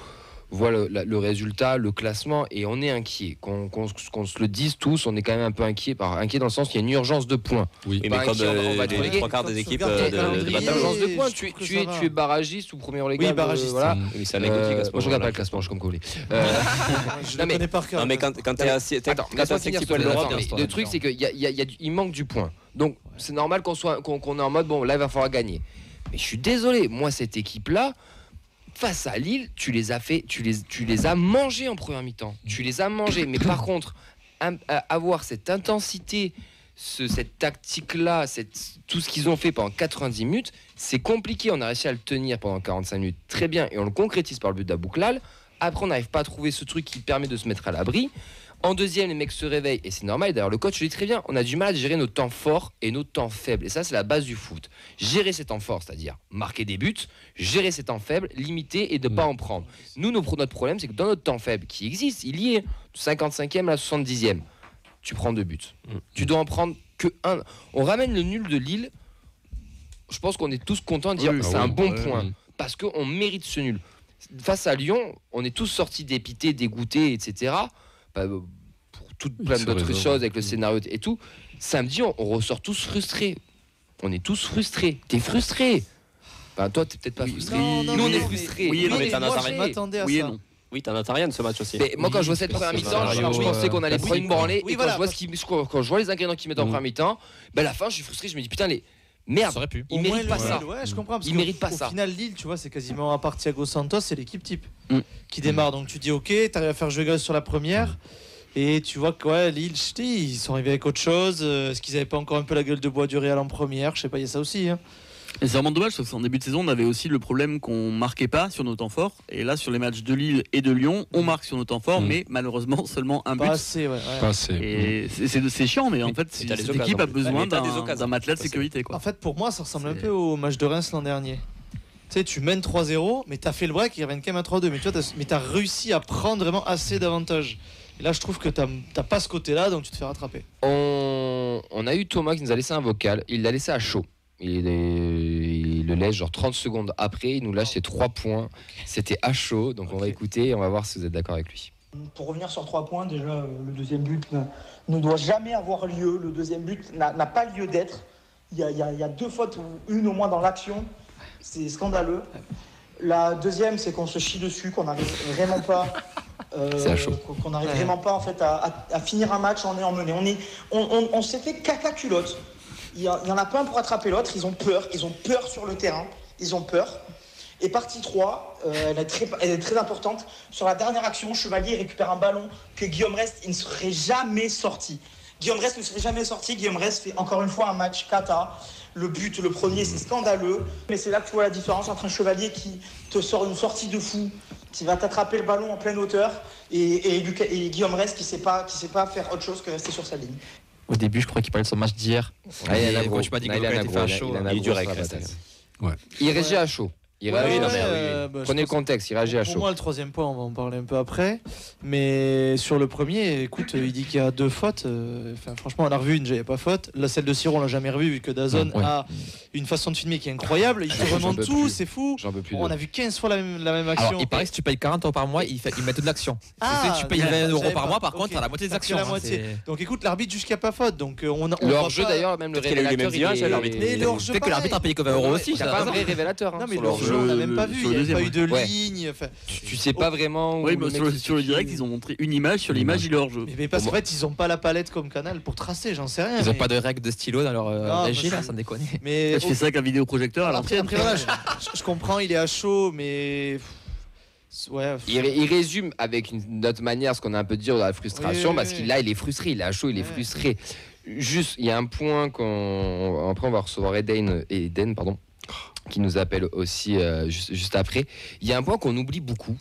voient le résultat, le classement et on est inquiet. Qu'on se le dise tous, on est quand même un peu inquiet dans le sens qu'il y a une urgence de points. Oui, mais comme les 3 quarts des équipes de bataille. Urgence de points, tu es barragiste ou premier relégable. Oui, barragiste. Voilà. C'est anecdotique à ce moment-là. Moi je regarde pas le classement, je suis comme Collet. Je le connais par cœur. Non mais quand t'es assis, le truc c'est qu'il manque du point. Donc c'est normal qu'on est en mode là il va falloir gagner. Mais je suis désolé, moi cette équipe là. Face à Lille, tu les as mangés en première mi-temps. Tu les as mangés. Mais par contre, avoir cette intensité, cette tactique-là, tout ce qu'ils ont fait pendant 90 minutes, c'est compliqué. On a réussi à le tenir pendant 45 minutes très bien et on le concrétise par le but d'Abouklal. Après, on n'arrive pas à trouver ce truc qui permet de se mettre à l'abri. En deuxième, les mecs se réveillent et c'est normal. D'ailleurs, le coach le dit très bien. On a du mal à gérer nos temps forts et nos temps faibles. Et ça, c'est la base du foot. Gérer ses temps forts, c'est-à-dire marquer des buts, gérer ses temps faibles, limiter et de ne pas en prendre. Nous, notre problème, c'est que dans notre temps faible, qui existe, il y est, du 55e à la 70e, tu prends 2 buts. Tu dois en prendre que 1. On ramène le nul de Lille. Je pense qu'on est tous contents de dire c'est un bon point. Parce qu'on mérite ce nul. Face à Lyon, on est tous sortis dépités, dégoûtés, etc. Pour plein d'autres choses avec le scénario et tout. Samedi, on ressort tous frustrés. On est tous frustrés. T'es frustré. Toi, t'es peut-être pas frustré. Nous, on est frustrés. Oui, mais t'en as rien de ce match aussi. Mais moi, quand je vois cette première mi-temps, je pensais qu'on allait prendre une branlée. Et quand je vois les ingrédients qu'ils mettent en première mi-temps, la fin, je suis frustré. Je me dis putain, merde, ils méritent pas ça. Ouais, je comprends. Ils méritent pas ça. Au final, Lille, tu vois, c'est quasiment à part Thiago Santos, c'est l'équipe type qui démarre. Donc tu dis ok, t'arrives à faire jouer Gosse sur la première. Et tu vois que Lille, ils sont arrivés avec autre chose. Est-ce qu'ils n'avaient pas encore un peu la gueule de bois du Real en première? Je sais pas, il y a ça aussi. Et c'est vraiment dommage parce qu'en début de saison, on avait aussi le problème qu'on marquait pas sur nos temps forts. Et là, sur les matchs de Lille et de Lyon, on marque sur nos temps forts, mais malheureusement seulement un but. Pas assez, ouais. Pas assez. Et c'est chiant, mais en fait, Et t'as les cette occasions. équipe a besoin Mais t'as des occasions. d'un matelas de sécurité. Quoi. En fait, pour moi, ça ressemble un peu au match de Reims l'an dernier. Tu sais, tu mènes 3-0, mais t'as fait le break, ils reviennent quand même à 3-2. Mais tu vois, t'as réussi à prendre vraiment assez d'avantages. Et là, je trouve que t'as pas ce côté-là, donc tu te fais rattraper. On a eu Thomas qui nous a laissé un vocal. Il l'a laissé à chaud. Il le laisse genre 30 secondes après. Il nous lâche ses 3 points. C'était à chaud. Donc on va écouter et on va voir si vous êtes d'accord avec lui. Pour revenir sur 3 points, déjà, le deuxième but ne doit jamais avoir lieu. Le deuxième but n'a pas lieu d'être. Il y a 2 fautes, ou une au moins dans l'action. C'est scandaleux. La deuxième, c'est qu'on se chie dessus, qu'on n'arrive vraiment pas. C'est à chaud. Qu'on n'arrive vraiment pas en fait à finir un match en ayant mené. On s'est fait caca culotte. Il y en a pas un pour attraper l'autre. Ils ont peur sur le terrain. Ils ont peur. Et partie 3, elle est très importante. Sur la dernière action, Chevalier récupère un ballon que Guillaume Rest il ne serait jamais sorti. Guillaume Rest fait encore une fois un match cata. Le but, le premier, c'est scandaleux. Mais c'est là que tu vois la différence entre un Chevalier qui te sort une sortie de fou, qui va t'attraper le ballon en pleine hauteur, et Guillaume Rest qui sait pas faire autre chose que rester sur sa ligne. Au début, je crois qu'il parlait de son match d'hier. Ah, il a Quand tu m'as dit que Lucas était fait à chaud. Il est dur avec Rest. Il réagit à chaud. Il réagit, je prenez le pense- contexte, il réagit à Pour chaud. moi, le troisième point, on va en parler un peu après. Mais sur le premier, écoute, il dit qu'il y a 2 fautes. Franchement, on a revu une, j'avais pas faute. Là, celle de Siro, on l'a jamais revue, vu que Dazone Ouais. a une façon de filmer qui est incroyable. Il te J'en remonte peux tout, plus. c'est fou. J'en peux plus. On a vu 15 fois la même action. Alors, il paraît que si tu payes 40 € par mois, ils mettent de l'action. Ah, Si tu payes 20 j'avais € par pas. mois, par contre, Ok. t'as la moitié des T'as que actions. la hein, moitié. c'est- Donc écoute, l'arbitre jusqu'à pas faute. Donc on Le voit hors-jeu pas- d'ailleurs, même le Peut-être qu'il a eu les révélateur. mêmes images, l'arbitre. Mais le hors-jeu, Peut-être que l'arbitre a payé que 20 € aussi. Il n'y a ça pas un va. vrai révélateur. Non, mais sur le hors-jeu, on n'a même pas vu. sur Il le n'y a pas eu de Ouais. ligne. Enfin, Tu sais pas vraiment. Oui, où mais le sur mec le, se sur le situe. direct, ils ont montré une image. Sur l'image, il est hors jeu. mais parce qu'en fait, ils ont pas la palette comme Canal pour tracer, j'en sais rien. Ils ont mais- pas de règles de stylo dans leur Non, régie, parce là, que- sans déconner. Mais Là, tu fais ça avec un vidéoprojecteur à après, l'ancienne. voilà, je comprends, il est à chaud, mais ouais. Il résume avec une autre manière ce qu'on a un peu dit de la frustration, Oui, parce oui. qu'il là il est frustré, il est à chaud, il est Ouais. frustré. Juste, il y a un point qu'on après on va recevoir Eden qui nous appelle aussi juste après. Il y a un point qu'on oublie beaucoup.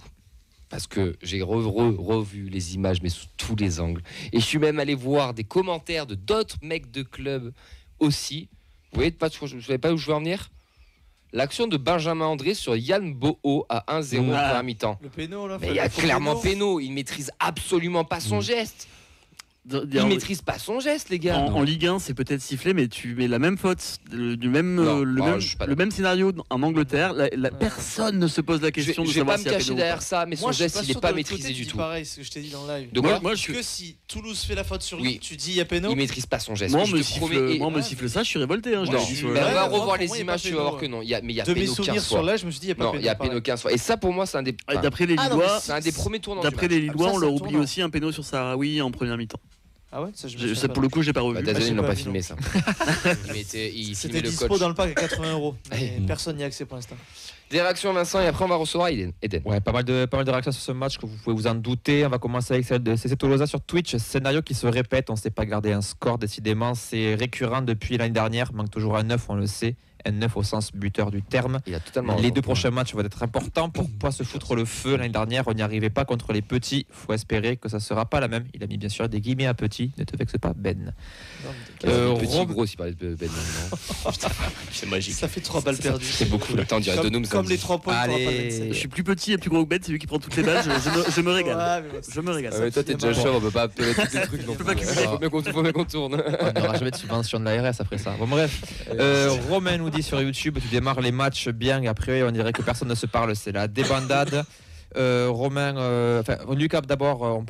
Parce que j'ai revu les images, mais sous tous les angles. Et je suis même allé voir des commentaires de d'autres mecs de club aussi. Vous voyez, je ne savais pas où je veux en venir. L'action de Benjamin André sur Yann Boho à 1-0 Ah. à la mi-temps. Le péno, là. Mais il y a clairement péno. Il maîtrise absolument pas son geste. Il maîtrise pas son geste, les gars. En Ligue 1, c'est peut-être sifflé, mais tu mets la même faute, du même, Non, le, non, même, je suis pas le même scénario en Angleterre. Personne ne se pose la Je question de vais savoir pas me s'il y a cacher péno ou derrière pas. ça, mais son Moi, je suis geste, pas il est sûr pas de l'autre maîtrisé côté, tu du dis tout. pareil, ce que je t'ai dit dans le live. De quoi Moi, Est-ce que si Toulouse fait la faute sur Oui. lui, tu dis il y a péno Il maîtrise pas son geste. Moi, on Je me te promets, et- me siffle ça, je suis révolté. Hein, je Moi, l'ai je dit suis- sur le Ben, live. on va Ouais, revoir pour les moi, il y a images, pas tu vas voir péno, que non. Il y a De mes péno souvenirs 15 sur fois. là, je me suis dit il y a pas Non, péno. il y a pareil. péno 15 fois. Et ça, pour moi, c'est un des. Et D'après les Ah, non, Lillois, C'est un des premiers tournants. d'après les Lillois, Ah, ça, on leur c'est oublie tournant. aussi un péno sur Sahraoui en première mi-temps. Ah ouais, ça, je me Ça, souviens pour le coup, j'ai pas revu. Désolé, j'ai ils n'ont pas pas vu, filmé ça. Il C'était filmait le dispo coach. dans le pack à 80 €. Mais Ouais. personne n'y a accès pour l'instant. Des réactions, Vincent, et après on va recevoir Eden. Ouais, pas mal de réactions sur ce match que vous pouvez vous en douter. On va commencer avec celle de CC Tolosa sur Twitch. Scénario qui se répète, on ne sait pas garder un score décidément. C'est récurrent depuis l'année dernière. Manque toujours un 9, on le sait. Un 9 au sens buteur du terme. Il a totalement Les raison. 2 prochains matchs vont être importants pour pas se foutre le feu. L'année dernière, on n'y arrivait pas contre les petits. Faut espérer que ça sera pas la même. Il a mis bien sûr des guillemets à petits. Ne te vexe pas, Ben. Petit Rob- gros, s'il parlait de Ben. non. C'est magique. Ça fait 3 balles perdues. C'est beaucoup. Attends, on dirait Comme, Donum. comme les 3 points de Allez. Je suis plus petit et plus gros que Ben, c'est lui qui prend toutes les balles. Je me régale. Je me régale. Ah ouais, toi, t'es déjà chaud, on peut pas appeler tous les trucs. peux pas cumuler. Faut bien qu'on tourne. On n'aura jamais de subvention de l'ARS après ça. Bon, bref. Romain nous dit sur YouTube, tu démarres les matchs bien et après on dirait que personne ne se parle, c'est la débandade. Romain, Lucas d'abord,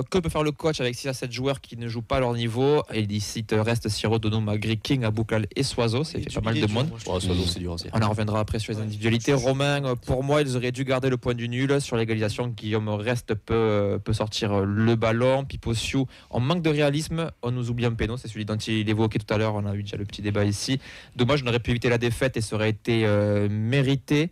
que peut faire le coach avec 6 à 7 joueurs qui ne jouent pas à leur niveau. Et il cite reste Siro, Dono, Magri, King, Aboukal et Soiseau. Ça fait pas mal de monde. C'est dur aussi. On en reviendra après sur les individualités. Romain, pour moi, ils auraient dû garder le point du nul. Sur l'égalisation, Guillaume Reste peut sortir le ballon. Pipo Siou, on manque de réalisme. On nous oublie un péno, c'est celui dont il évoquait tout à l'heure. On a eu déjà le petit débat ici. Dommage, on aurait pu éviter la défaite et ça aurait été mérité.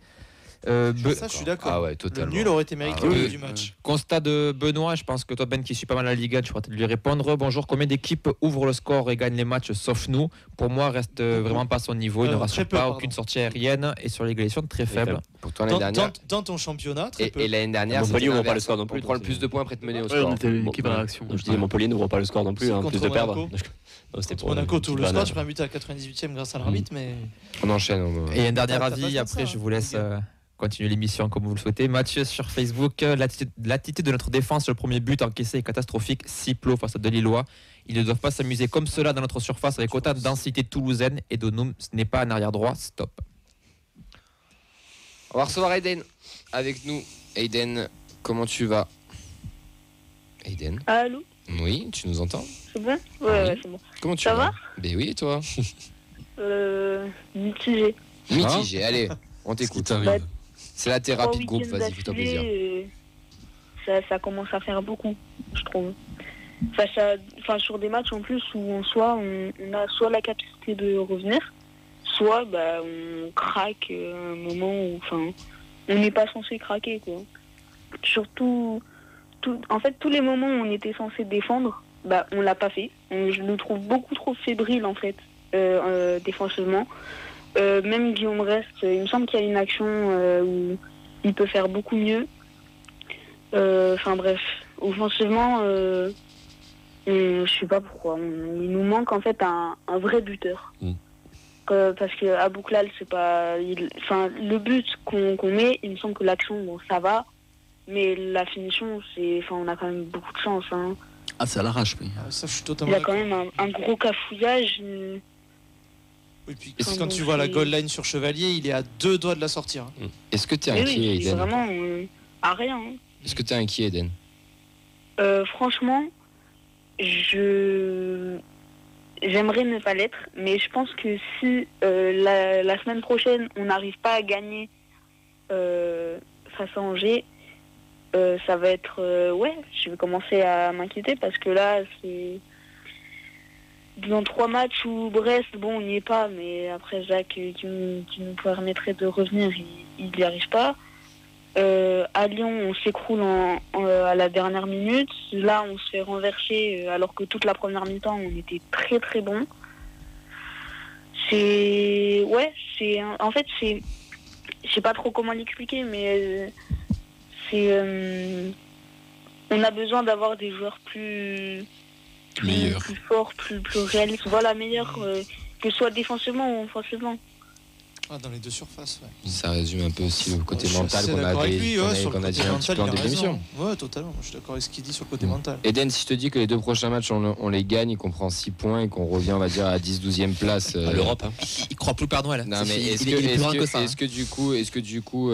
Ça, je suis d'accord. Ah ouais, Le totalement. nul aurait été mérité Ah ouais. du match. Constat de Benoît, je pense que toi Ben qui suis pas mal la Liga, tu pourras peut-être lui répondre. Bonjour, combien d'équipes ouvrent le score et gagnent les matchs sauf nous? Pour moi, reste vraiment pas à son niveau, il ne très rassure peu, pas, pardon. aucune sortie aérienne et sur l'égalisation très faible. Pourtant, l'année dernière. Dans ton championnat, très peu. Et l'année dernière, Montpellier c'était n'ouvre pas le l'inverse. score non plus, On prend le donc plus c'est- de points après de mener au Ouais, score. on était l'équipe à la réaction. Je dis Montpellier n'ouvre pas le score non plus, C'est en contre plus de perdre. Monaco. Non, c'était Contre pour Monaco, tout le petite score, banane. tu prends un but à 98e grâce à l'arbitre, mais. On enchaîne. Et un dernier T'as pas avis, fait après ça, je vous laisse Ligue. continuer l'émission comme vous le souhaitez. Mathieu sur Facebook, l'attitude de notre défense sur le premier but encaissé est catastrophique. 6 plots face à deux Lillois. Ils ne doivent pas s'amuser comme cela dans notre surface avec autant de densité toulousaine et Donum, ce n'est pas un arrière droit, stop. On va recevoir Aiden avec nous. Aiden, comment tu vas? Aiden? Allô? Oui, tu nous entends? C'est bon? Oui. Ouais, c'est bon. Comment tu Ça vas? va? Ben oui, et toi? Mitigé. Mitigé, allez, on t'écoute. Bah, C'est la thérapie de 3 groupe, week-ends vas-y, fais-toi plaisir. d'affilée, ça commence à faire beaucoup, je trouve. Enfin, sur des matchs en plus où en soi, on a soit la capacité de revenir, soit bah, on craque à un moment où on n'est pas censé craquer, quoi. Surtout, en fait, tous les moments où on était censé défendre, bah, on l'a pas fait. Je nous trouve beaucoup trop fébrile, en fait, défensivement. Même Guillaume Rest, il me semble qu'il y a une action où il peut faire beaucoup mieux. Enfin bref, offensivement, je sais pas pourquoi. Il nous manque en fait un vrai buteur. Parce que à Bouklal, c'est pas. Le but qu'on met, il me semble que l'action, bon, ça va. Mais la finition, on a quand même beaucoup de chance. Hein. Ah, c'est à l'arrache, oui. Ça, je suis Il totalement y a quand d'accord. même un gros cafouillage. Oui, puis Enfin, quand donc, tu vois la c'est- goal line sur Chevalier, il est à 2 doigts de la sortir. Est-ce que t'es Mais inquiet, oui, c'est Aiden? vraiment à rien. Hein. Est-ce que t'es inquiet, Aiden? Franchement, j'aimerais ne pas l'être, mais je pense que si la semaine prochaine on n'arrive pas à gagner face à Angers, ça va être je vais commencer à m'inquiéter parce que là c'est dans 3 matchs où Brest, bon, on n'y est pas, mais après Jacques qui nous permettrait de revenir, il n'y arrive pas. À Lyon, on s'écroule à la dernière minute. Là, on se fait renverser alors que toute la première mi-temps, on était très très bon. En fait, je sais pas trop comment l'expliquer, mais on a besoin d'avoir des joueurs plus forts, plus réalistes. Voilà, meilleurs, que ce soit défensivement ou offensivement. Ah, dans les deux surfaces, ouais. Ça résume un peu aussi le côté Je suis mental assez qu'on d'accord a avec dit, lui, ouais, sur le qu'on a côté dit un petit mental, peu en il a début d'émission. raison. Ouais, totalement. Je suis d'accord avec ce qu'il dit sur le côté mental. Eden, si je te dis que les 2 prochains matchs, on les gagne et qu'on prend 6 points et qu'on revient, on va dire, à 10-12e place. À l'Europe, hein. Il croit plus au Père Noël. Non, mais est-ce que du coup,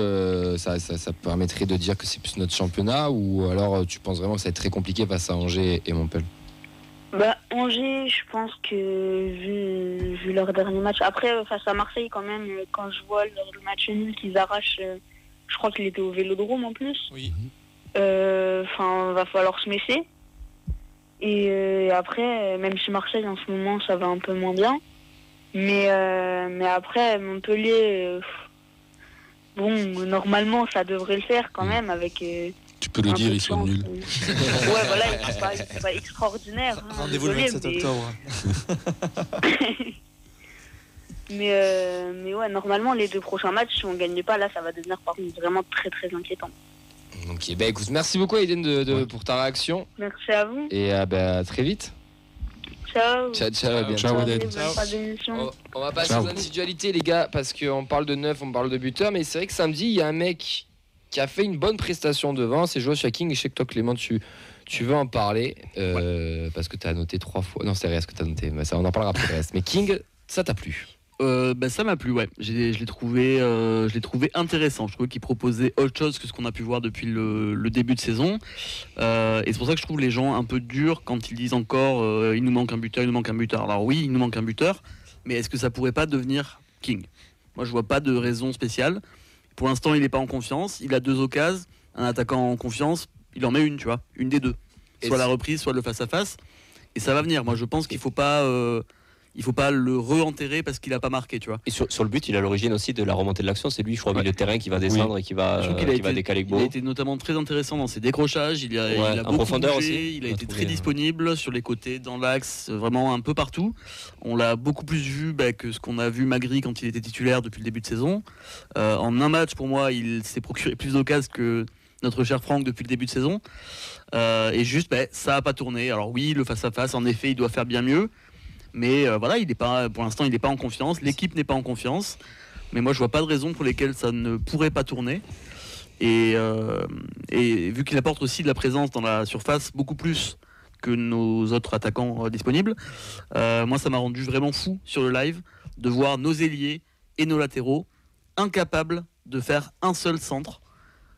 ça permettrait de dire que c'est plus notre championnat, ou alors tu penses vraiment que ça va être très compliqué face à Angers et Montpellier? Bah, Angers, je pense que vu leur dernier match. Après, face à Marseille, quand même, quand je vois le match nul qu'ils arrachent, je crois qu'il était au Vélodrome en plus. Oui. Va falloir se méfier. Et après, même si Marseille en ce moment ça va un peu moins bien, mais après Montpellier, normalement ça devrait le faire quand même avec. Tu peux le dire, ils sont nuls. Ouais, voilà, ils sont pas extraordinaires. Hein, Rendez-vous le désolé, 27 octobre. mais ouais, normalement, les 2 prochains matchs, si on ne gagne pas, là, ça va devenir par contre vraiment très très inquiétant. Ok, bah écoute, merci beaucoup Aiden pour ta réaction. Merci à vous. Et à très vite. Ciao. Ciao, à bientôt. Ciao, Aiden. On va passer aux individualités, les gars, parce qu'on parle de neuf, on parle de buteur, mais c'est vrai que samedi, il y a un mec qui a fait une bonne prestation devant, c'est Joshua King. Et je sais que toi, Clément, tu veux en parler, parce que tu as noté 3 fois. Non, c'est Reyes que tu as noté, mais ça, on en parlera après Reyes. Mais King, ça t'a plu? Ça m'a plu, ouais. Je l'ai trouvé intéressant. Je trouve qu'il proposait autre chose que ce qu'on a pu voir depuis le début de saison. Et c'est pour ça que je trouve les gens un peu durs quand ils disent encore il nous manque un buteur, il nous manque un buteur. Alors oui, il nous manque un buteur, mais est-ce que ça pourrait pas devenir King? Moi, je vois pas de raison spéciale. Pour l'instant, il n'est pas en confiance. Il a 2 occasions. Un attaquant en confiance, il en met une, tu vois, une des 2. Soit la reprise, soit le face-à-face. Et ça va venir. Moi, je pense qu'il faut pas il faut pas le re-enterrer parce qu'il a pas marqué, tu vois. Et sur le but, il a l'origine aussi de la remontée de l'action. C'est lui, je crois, milieu de terrain qui va descendre et qui va décaler Il a été notamment très intéressant dans ses décrochages. Il a beaucoup profondeur bougé, aussi. il a été très disponible sur les côtés, dans l'axe, vraiment un peu partout. On l'a beaucoup plus vu que ce qu'on a vu Magri quand il était titulaire depuis le début de saison. En un match, pour moi, il s'est procuré plus d'occasions que notre cher Franck depuis le début de saison. Et juste, ça a pas tourné. Alors oui, le face-à-face, en effet, il doit faire bien mieux. Mais voilà, pour l'instant, il n'est pas en confiance. L'équipe n'est pas en confiance. Mais moi, je vois pas de raison pour lesquelles ça ne pourrait pas tourner. Et vu qu'il apporte aussi de la présence dans la surface, beaucoup plus que nos autres attaquants disponibles, moi, ça m'a rendu vraiment fou sur le live de voir nos ailiers et nos latéraux incapables de faire un seul centre.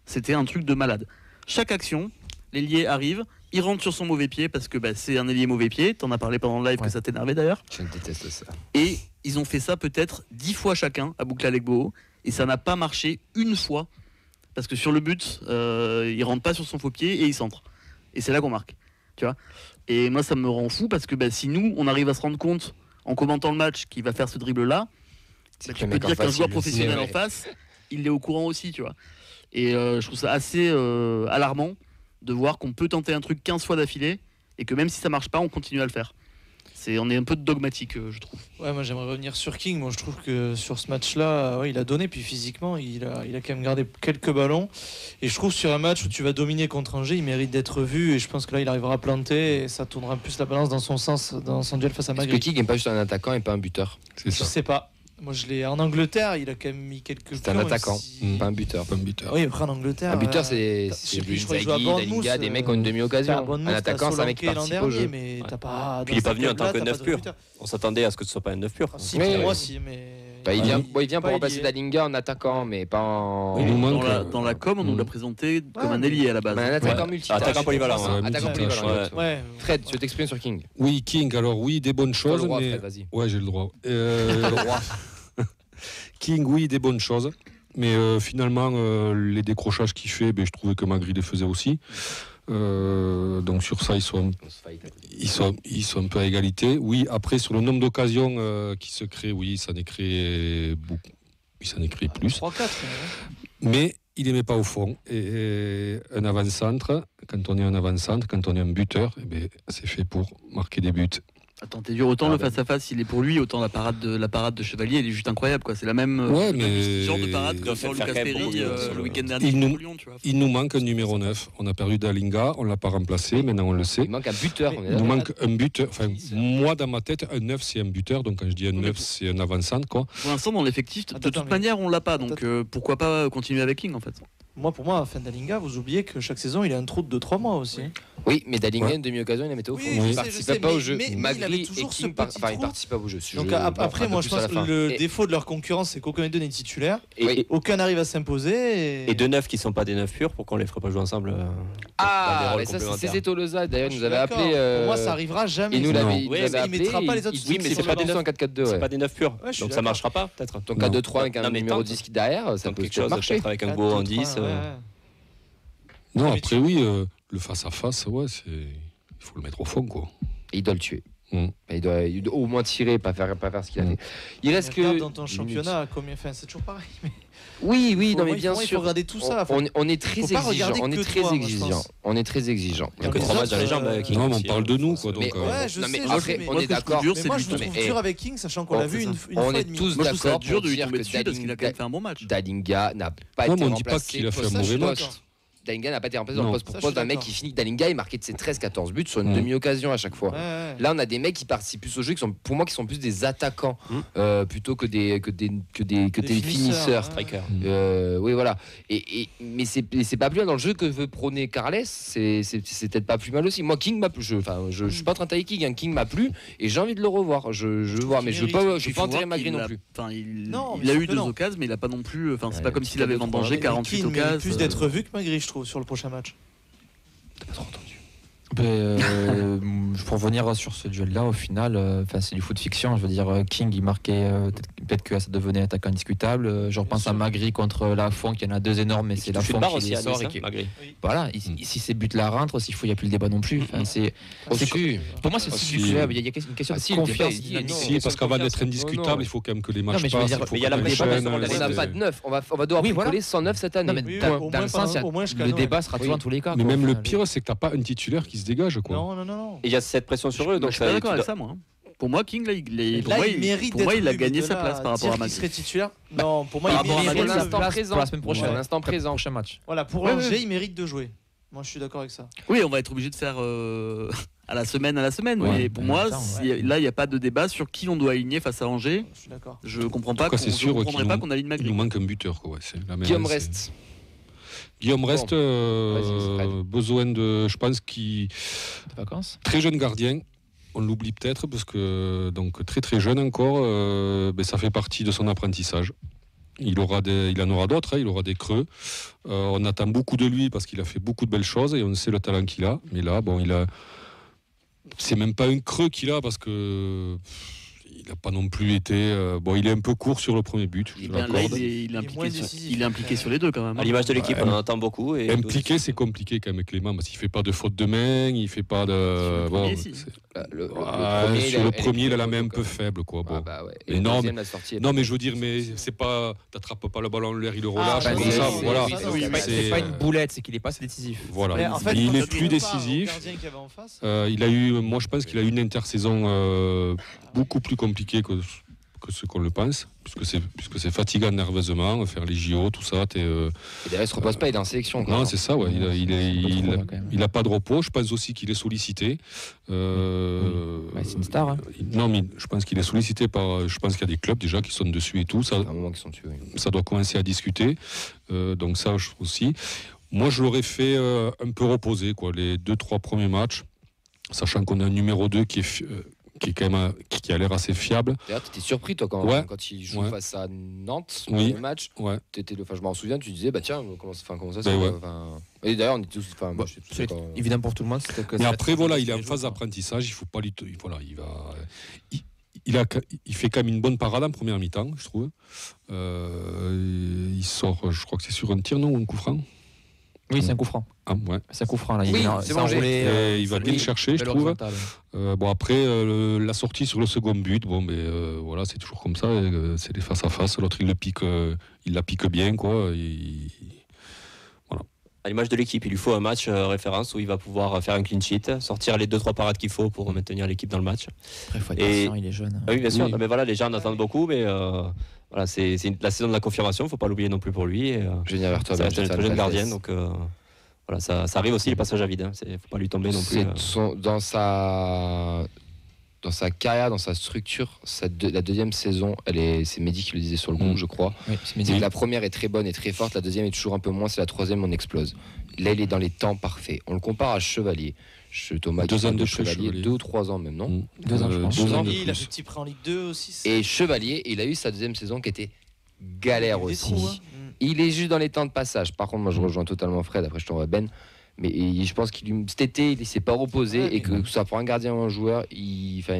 C'était un truc de malade. Chaque action, l'ailier arrive, il rentre sur son mauvais pied parce que c'est un ailier mauvais pied. T'en as parlé pendant le live que ça t'énervait d'ailleurs. Je déteste ça. Et ils ont fait ça peut-être 10 fois chacun à Boukla-Legbo et ça n'a pas marché une fois parce que sur le but, il rentre pas sur son faux pied et il centre. Et c'est là qu'on marque, tu vois. Et moi ça me rend fou parce que si nous on arrive à se rendre compte en commentant le match qu'il va faire ce dribble là, tu peux dire qu'un joueur professionnel en face, il est au courant aussi, tu vois. Et je trouve ça assez alarmant de voir qu'on peut tenter un truc 15 fois d'affilée et que même si ça marche pas, on continue à le faire. On est un peu dogmatique, je trouve. Ouais, moi j'aimerais revenir sur King. Moi je trouve que sur ce match-là, il a donné, puis physiquement, il a quand même gardé quelques ballons. Et je trouve sur un match où tu vas dominer contre Angers, il mérite d'être vu. Et je pense que là, il arrivera à planter et ça tournera plus la balance dans son sens, dans son duel face à Magri. Est-ce que King n'est pas juste un attaquant et pas un buteur? Je sais pas. Moi, je l'ai en Angleterre, il a quand même mis quelques. C'est un attaquant, pas un buteur. Oui, après en Angleterre. Un buteur, c'est Inzaghi, Dalinga, des mecs qui ont une demi-occasion. Un attaquant, c'est un mec qui participe au jeu. Mais t'as pas. Puis il est pas venu en tant que neuf pur. On s'attendait à ce que ce soit pas un neuf pur. Si, moi aussi, mais. Il vient pour remplacer Dalinga en attaquant, mais pas en. Dans la com, on nous l'a présenté comme un ailier à la base. Un attaquant multitâche. Attaquant polyvalent. Attaquant polyvalent. Fred, tu veux t'exprimer sur King? Oui, King, alors oui, des bonnes choses. Le droit, mais... Fred, vas-y. Ouais, j'ai le droit. Le droit. King, oui, des bonnes choses. Mais finalement, les décrochages qu'il fait, je trouvais que Magri les faisait aussi. Donc sur ça, ils sont un peu à égalité. Oui, après, sur le nombre d'occasions qui se créent, oui, ça en est créé beaucoup. Il s'en est créé plus. 3-4. Mais il les met pas au fond. Et un avant-centre, quand on est un avant-centre, quand on est un buteur, c'est fait pour marquer des buts. Attends, t'es dur, autant le face-à-face il est pour lui, autant la parade de Chevalier elle est juste incroyable quoi. C'est la même genre de parade que sur Lucas Perry le week-end dernier pour Lyon, tu vois. Il nous manque un numéro 9. On a perdu Dalinga, on l'a pas remplacé, maintenant on le sait. Il manque un buteur. Il nous manque un buteur. Enfin, moi dans ma tête, un 9 c'est un buteur, donc quand je dis un 9 c'est un avant-centre quoi. Pour l'instant dans l'effectif, de toute manière on l'a pas, donc pourquoi pas continuer avec King en fait. Pour moi, à fin Dalinga, vous oubliez que chaque saison, il a un trou de 2-3 mois aussi. Oui, mais Dalinga, une demi-occasion, il la mettait au fond. Il ne participait pas au jeu. Magri et King, il participe pas au jeu. Donc après, moi, je pense que le défaut de leur concurrence, c'est qu'aucun des deux n'est titulaire. Aucun n'arrive à s'imposer. Et deux neufs qui ne sont pas des neufs purs, pourquoi on les ferait pas jouer ensemble? Ah, mais ça, c'est Tolosa. D'ailleurs, il nous avait appelé. Pour moi, ça arrivera jamais. Il nous l'avait il mettra pas les autres. Oui, mais c'est pas des neufs en 4-4-2. C'est pas des neufs purs. Donc ça marchera pas, peut-être. Donc à 2-3 avec un numéro 10 qui derrière, ça peut quelque chose marcher. Avec un beau en 10. Non, après oui, le face-à-face, il faut le mettre au fond, quoi. Et il doit le tuer. Il doit au moins tirer, pas faire ce qu'il a fait. Il reste que dans ton championnat, c'est toujours pareil. Oui, non mais bien sûr. Il faut regarder tout ça. On est très exigeant. On est très exigeant. Il y a que 3 matchs dans les jambes. Non, mais on parle de nous, quoi. Donc. Mais après, on est d'accord. Moi, je me trouve dur avec King, sachant qu'on l'a vu une fois. On est tous d'accord dur de lui dire tomber que dessus parce qu'il a quand même fait un bon match. Dalinga n'a pas été remplacé. On ne dit pas qu'il a fait un mauvais match. Dalinga n'a pas été remplacé dans le poste pour poste d'un mec qui finit. Dalinga, il marquait de ses 13-14 buts sur une demi-occasion à chaque fois. Là, on a des mecs qui participent plus au jeu, pour moi, qui sont plus des attaquants plutôt que des finisseurs. Strikers. Oui, voilà. Mais c'est pas plus mal dans le jeu que veut prôner Carles. C'est peut-être pas plus mal aussi. Moi, King m'a plu. Je suis pas en train de tailler King. King m'a plu et j'ai envie de le revoir. Je veux voir, mais je veux pas enterrer Magri non plus. Il a eu 2 occasions, mais il a pas non plus. C'est pas comme s'il avait vendangé 48 occasions. Plus d'être vu que Magri, je trouve, sur le prochain match. T'as pas trop entendu. Pour revenir sur ce duel-là, au final, c'est du foot fiction. Je veux dire, King, il marquait, peut-être que ça devenait attaquant indiscutable. Je repense à Magri contre Lafont, qui en a 2 énormes, mais c'est Lafont qui les sort. Voilà, si ces buts-là rentrent, s'il faut, il n'y a plus le débat non plus. Pour moi, c'est aussi du club. Il y a une question de confiance. Si, parce qu'avant d'être indiscutable, il faut quand même que les matchs passent. Il y a la pression. On n'a pas de 9. On va devoir bricoler 109 cette année. Dans le sens, le débat sera toujours dans tous les cas. Mais même le pire, c'est que tu n'as pas un titulaire qui se dégage. Non. Et il y a cette pression sur eux. Je suis pas d'accord avec ça, moi. Pour moi, King, il a gagné sa place par rapport à Magri. Il serait titulaire. Non, pour moi, il mérite mérite l'instant présent. Pour la semaine prochaine. L'instant présent. Prochain match. Voilà, pour Angers, il mérite de jouer. Moi, je suis d'accord avec ça. Oui, on va être obligé de faire à la semaine. Mais pour moi, là, il n'y a pas de débat sur qui on doit aligner face à Angers. Je suis d'accord. Je ne comprends pas qu'on aligne Magri. Il nous manque un buteur. Guillaume reste. Guillaume reste, besoin de, je pense, très jeune gardien. On l'oublie peut-être parce que donc très très jeune encore, ça fait partie de son apprentissage. Il en aura d'autres, il aura des creux. On attend beaucoup de lui parce qu'il a fait beaucoup de belles choses et on sait le talent qu'il a. Mais là, c'est même pas un creux qu'il a parce que il n'a pas non plus été. Il est un peu court sur le premier but. Il est impliqué sur les deux quand même. À l'image de l'équipe, on en attend beaucoup. Et impliqué, c'est compliqué quand même, Clément, parce qu'il ne fait pas de faute de main, il ne fait pas de. Sur le premier, il a la main un peu faible, quoi. Et non, mais je veux dire, c'est pas. T'attrapes pas le ballon en l'air, il le relâche. C'est pas une boulette, c'est qu'il est pas assez décisif. Voilà, il est plus décisif. Moi, je pense qu'il a eu une intersaison beaucoup plus compliquée que ce qu'on le pense, puisque c'est fatigant nerveusement, faire les JO, tout ça. Et derrière, il ne se repose pas, il est en sélection. Non, c'est ça, ouais. Il n'a pas de repos. Je pense aussi qu'il est sollicité. C'est une star. Hein. Non, mais je pense qu'il est sollicité par. Je pense qu'il y a des clubs déjà qui sont dessus et tout. Ça, ça doit commencer à discuter. Donc, ça aussi. Moi, je l'aurais fait un peu reposer, quoi, les 2-3 premiers matchs, sachant qu'on a un numéro 2 qui a l'air assez fiable. D'ailleurs, tu étais surpris, toi, quand il joue face à Nantes, le match. Ouais. Je m'en souviens, tu disais, tiens, comment ça se fait. Et d'ailleurs, on était tous. C'est évident pour tout le monde. Mais après, il est en phase d'apprentissage. Il faut pas lui. Il fait quand même une bonne parade en première mi-temps, je trouve. Il sort, je crois que c'est sur un tir, non, ou un coup franc. Oui, c'est un coup franc. Ah, ouais. C'est un coup franc. Là. C'est mangé. Il va bien le chercher, je trouve. Après, la sortie sur le second but, c'est toujours comme ça. C'est des face à face. L'autre, il la pique bien, quoi. Voilà. À l'image de l'équipe, il lui faut un match référence où il va pouvoir faire un clean sheet, sortir les 2-3 parades qu'il faut pour maintenir l'équipe dans le match. Après, il faut être patient, il est jeune. Oui, bien sûr. Mais les gens en attendent beaucoup, mais c'est la saison de la confirmation. Il ne faut pas l'oublier non plus pour lui. Je viens vers toi. C'est un très jeune gardien, donc. Ça arrive aussi les passages à vide. Il ne faut pas lui tomber non plus. Dans sa carrière, dans sa structure, la deuxième saison, c'est Mehdi qui le disait sur le groupe, je crois. Oui, la première est très bonne et très forte, la deuxième est toujours un peu moins, c'est la troisième, on explose. Là, il est dans les temps parfaits. On le compare à Chevalier. Thomas, 2 ans de Chevalier, 2 ou 3 ans même, non 2 ans, je pense. 2 ans. Il a fait petit prêt en Ligue 2 aussi. Et Chevalier, il a eu sa deuxième saison qui était galère aussi. Il est juste dans les temps de passage. Par contre, moi, je rejoins totalement Fred. Après, je t'envoie Ben. Mais je pense cet été, il ne s'est pas reposé et que ça pour un gardien ou un joueur,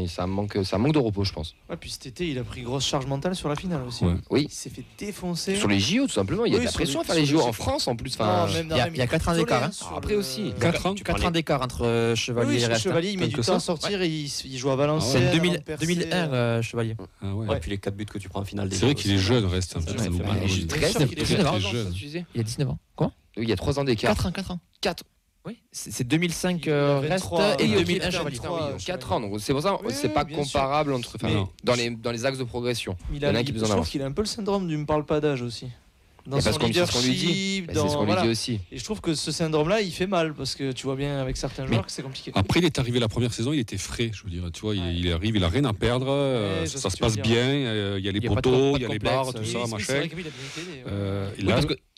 ça manque de repos, je pense. Ouais, puis cet été, il a pris grosse charge mentale sur la finale aussi. Ouais. Oui. Il s'est fait défoncer. Sur les JO, tout simplement. Il y a de la pression à faire les JO en France en plus. Il y a 4 ans d'écart. Après aussi. 4 ans d'écart entre Chevalier et Reste. Chevalier, il met du temps à sortir et il joue à Valenciennes. C'est 2001, Chevalier. Et puis les 4 buts que tu prends en finale. C'est vrai qu'il est jeune, Reste. Il a 19 ans. Quoi? Oui, il y a 3 ans d'écart. 4 ans. Oui, c'est 2005 Reste et 2001 Chevalier. 4 ans, donc c'est pour ça, c'est pas comparable dans les axes de progression. Il y en a qui besoin d'avoir. Je trouve qu'il a un peu le syndrome du me parle pas d'âge aussi. Dans son leadership, c'est ce qu'on lui dit aussi. Et je trouve que ce syndrome-là, il fait mal parce que tu vois bien avec certains joueurs que c'est compliqué. Après, il est arrivé la première saison, il était frais. Je veux dire, tu vois, il arrive, il a rien à perdre. Ça se passe bien. Il y a les poteaux, il y a les barres, tout ça, machin.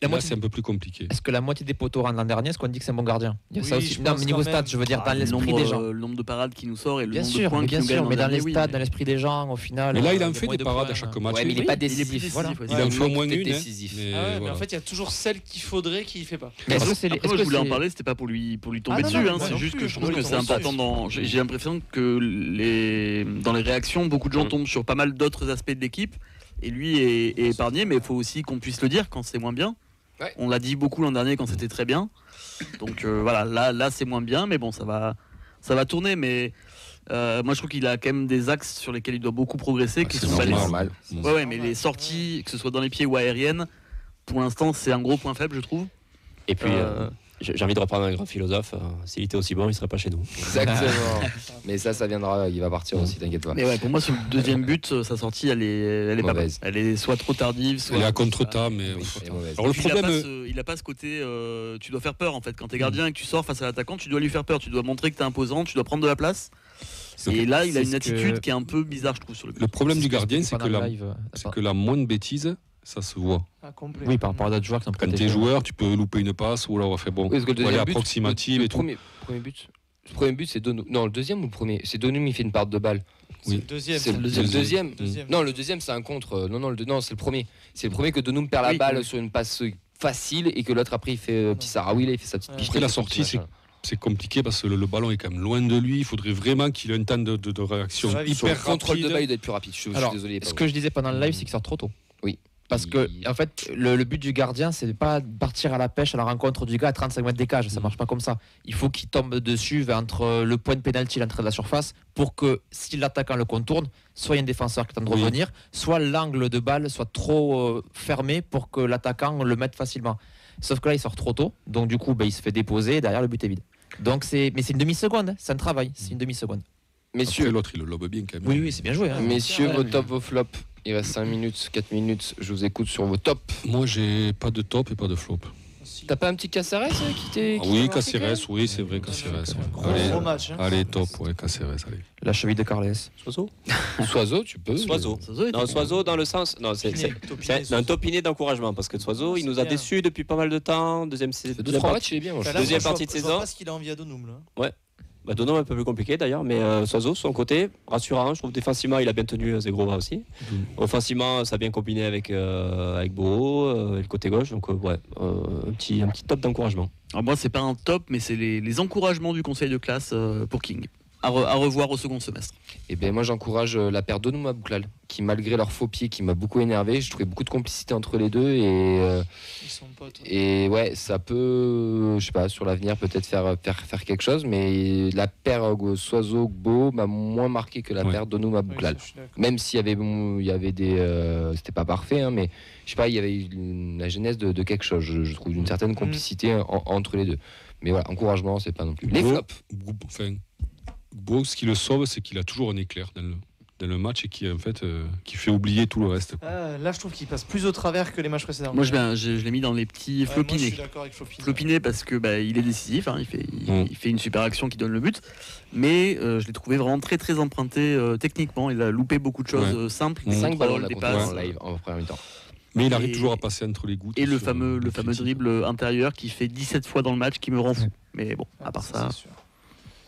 Là, c'est un peu plus compliqué. Est-ce que la moitié des poteaux rentrent l'an dernier, est-ce qu'on dit que c'est un bon gardien? Il y a Oui, ça aussi. je Non, pense mais niveau quand stats, même. je veux dire, dans Le l'esprit des gens. nombre, le nombre de parades qui nous sort et le Bien nombre de sûr, points bien qui nous gagne sûr, mais l'an dans les dernier, stades, oui, dans l'esprit des gens, au final. Mais là, il y a en fait moins des de parades points. à chaque match. Ouais, mais il est pas il est plus décisif. décisif, Voilà. ouais. Il en fait au moins Peut-être une. décisif. Mais Ah ouais, mais voilà. en fait, il y a toujours celle qu'il faudrait qu'il fait pas. Mais est-ce que c'est les- Après, est-ce moi, que je voulais en c'est- parler, c'était pas pour lui tomber Ah, non, dessus, non, hein, moi c'est non juste plus, que je je trouve voulais que c'est tomber important dessus. j'ai l'impression que dans les réactions, beaucoup de gens tombent sur pas mal d'autres aspects de l'équipe et lui est épargné, mais il faut aussi qu'on puisse le dire quand c'est moins bien. Ouais. On l'a dit beaucoup l'an dernier quand c'était très bien. Donc voilà, là c'est moins bien, mais bon, ça va tourner, mais moi je trouve qu'il a quand même des axes sur lesquels il doit beaucoup progresser, qui c'est sont normal. Ouais, mais les sorties, que ce soit dans les pieds ou aériennes, pour l'instant c'est un gros point faible, je trouve. Et puis, j'ai envie de reprendre un grand philosophe. S'il était aussi bon, il serait pas chez nous. Exactement. Mais ça viendra, il va partir aussi, t'inquiète pas. Mais ouais, pour moi, sur le deuxième but, sa sortie, elle est pas bonne. Mauvaise. Elle est soit trop tardive, soit. Elle est à contre-temps, mais. Oui, elle est mauvaise. Alors le Puis problème. il a pas ce côté. Tu dois faire peur en fait. Quand t'es gardien et que tu sors face à l'attaquant, tu dois lui faire peur. Tu dois montrer que t'es imposant. Tu dois prendre de la place. Et là, il a c'est une ce attitude que- qui est un peu bizarre, je trouve, sur le but. Le problème C'est du ce que gardien, j'expliquais c'est que pendant la, le live. c'est que la moindre bêtise, ça se voit. Ah, complet. Oui, par rapport à d'autres joueurs qui sont Quand t'es joueur, tu peux louper une passe ou alors faire bon. Oui, parce que le Ou aller deuxième but, approximative le et tout. premier but. Le premier but, c'est Donum. Non, le deuxième ou le premier? C'est Donum, il fait une part de balle. C'est le deuxième. C'est le deuxième. Deuxième. Non, le deuxième, c'est un contre. Non, c'est le premier. C'est le premier que Donum perd la Oui, balle oui. sur une passe facile et que l'autre après il fait petit Sarawi, là, il fait sa petite Ouais. piche. Après, la sortie, c'est compliqué parce que le ballon est quand même loin de lui. Il faudrait vraiment qu'il ait un temps de réaction Sur la Sur le hyper contrôle de rapide. balle, il doit être plus rapide. Je suis Alors, désolé. ce que je disais pendant le live, c'est qu'il sort trop tôt. Oui. Parce que, en fait, le but du gardien, c'est de pas partir à la pêche à la rencontre du gars à 35 mètres des cages. Ça marche pas comme ça. Il faut qu'il tombe dessus entre le point de pénalty et l'entrée de la surface pour que, si l'attaquant le contourne, soit il y a un défenseur qui tente de Oui. revenir, soit l'angle de balle soit trop fermé pour que l'attaquant le mette facilement. Sauf que là, il sort trop tôt. Donc, du coup, il se fait déposer et derrière, le but est vide. Donc, mais c'est une demi-seconde. C'est un travail. C'est une demi-seconde. Après, Messieurs, l'autre, il le lobe bien quand même. Oui, c'est bien joué. hein. messieurs, Ouais, vos mais- tops, vos flops. Il reste 5 minutes, 4 minutes. Je vous écoute sur vos tops. Moi, j'ai pas de top et pas de flop. T'as pas un petit Caceres qui t'est. Ah qui oui, t'a marqué, Caceres, oui, c'est vrai, Caceres. Gros Allez, match. Hein. allez, top, ouais, Caceres, allez. La cheville de Carles. Soiseau Soiseau, tu peux. Soiseau. Non, Soiseau dans le sens. Non, c'est un topiné d'encouragement parce que Soiseau, il nous a bien. déçus depuis pas mal de temps. Deuxième Ça fait 2-3 matchs, il est bien. moi, je trouve. Deuxième partie de saison. Je vois pas ce qu'il a envie à Donum là. Bah, Dono un peu plus compliqué d'ailleurs, mais Soiseau, son côté, rassurant. Je trouve défensivement, il a bien tenu Zegrova aussi. Offensivement, ça a bien combiné avec Beau, le côté gauche. Donc, un petit top d'encouragement. Alors moi, c'est pas un top, mais c'est les encouragements du conseil de classe pour King. À revoir au second semestre. Et ben moi j'encourage la paire Donum Bouklal qui malgré leur faux pied qui m'a beaucoup énervé, je trouvais beaucoup de complicité entre les deux Ils sont potes. et ouais ça peut je sais pas sur l'avenir peut-être faire quelque chose mais la paire Soiseau-Gbo m'a moins marqué que la Ouais. paire Donum Bouklal. Oui, je suis d'accord. Même s'il y avait des c'était pas parfait hein, mais je sais pas il y avait la genèse de quelque chose je trouve d'une certaine complicité entre les deux. Mais voilà, encouragement c'est pas non plus. Les Gbo- flops. Enfin, Gbo, ce qui le sauve, c'est qu'il a toujours un éclair dans le match et qui, en fait, qui fait oublier tout le reste. quoi. Là, je trouve qu'il passe plus au travers que les matchs précédents. Moi, je l'ai mis dans les petits Ouais, moi, je flopinés. suis d'accord avec Flopiné. Flopiné parce que il est décisif, hein, il fait une super action qui donne le but, mais je l'ai trouvé vraiment très très emprunté techniquement. Il a loupé beaucoup de choses Ouais. simples, 5 ballons des là passes. en live en première mi-temps. Mais il arrive Et- toujours à passer entre les gouttes. Et le sur, fameux Flicky. dribble intérieur qui fait 17 fois dans le match qui me rend fou. Mais bon, à part ça. c'est sûr.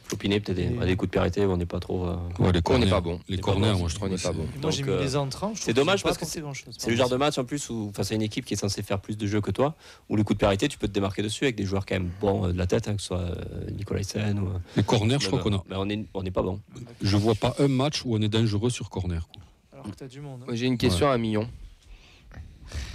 Flopiné, peut-être des coups de périté, on n'est pas trop. Ouais, les On n'est corners, pas bon. Les On n'est corners, pas moi je trouve. On n'est pas c'est- bon. Et moi, j'ai Donc, mis les entrants. je c'est trouve dommage qu'ils ont parce pas que apporté grand-chose. C'est le genre de match en plus où face à une équipe qui est censée faire plus de jeux que toi, où les coups de périté, tu peux te démarquer dessus avec des joueurs quand même bons de la tête, hein, que ce soit Nicolaisen ou. Les corners, je crois qu'on a. Mais on n'est pas bon. Je vois pas un match où on est dangereux sur corner. quoi. Alors que t'as du monde. hein. Moi, j'ai une question à 1 million.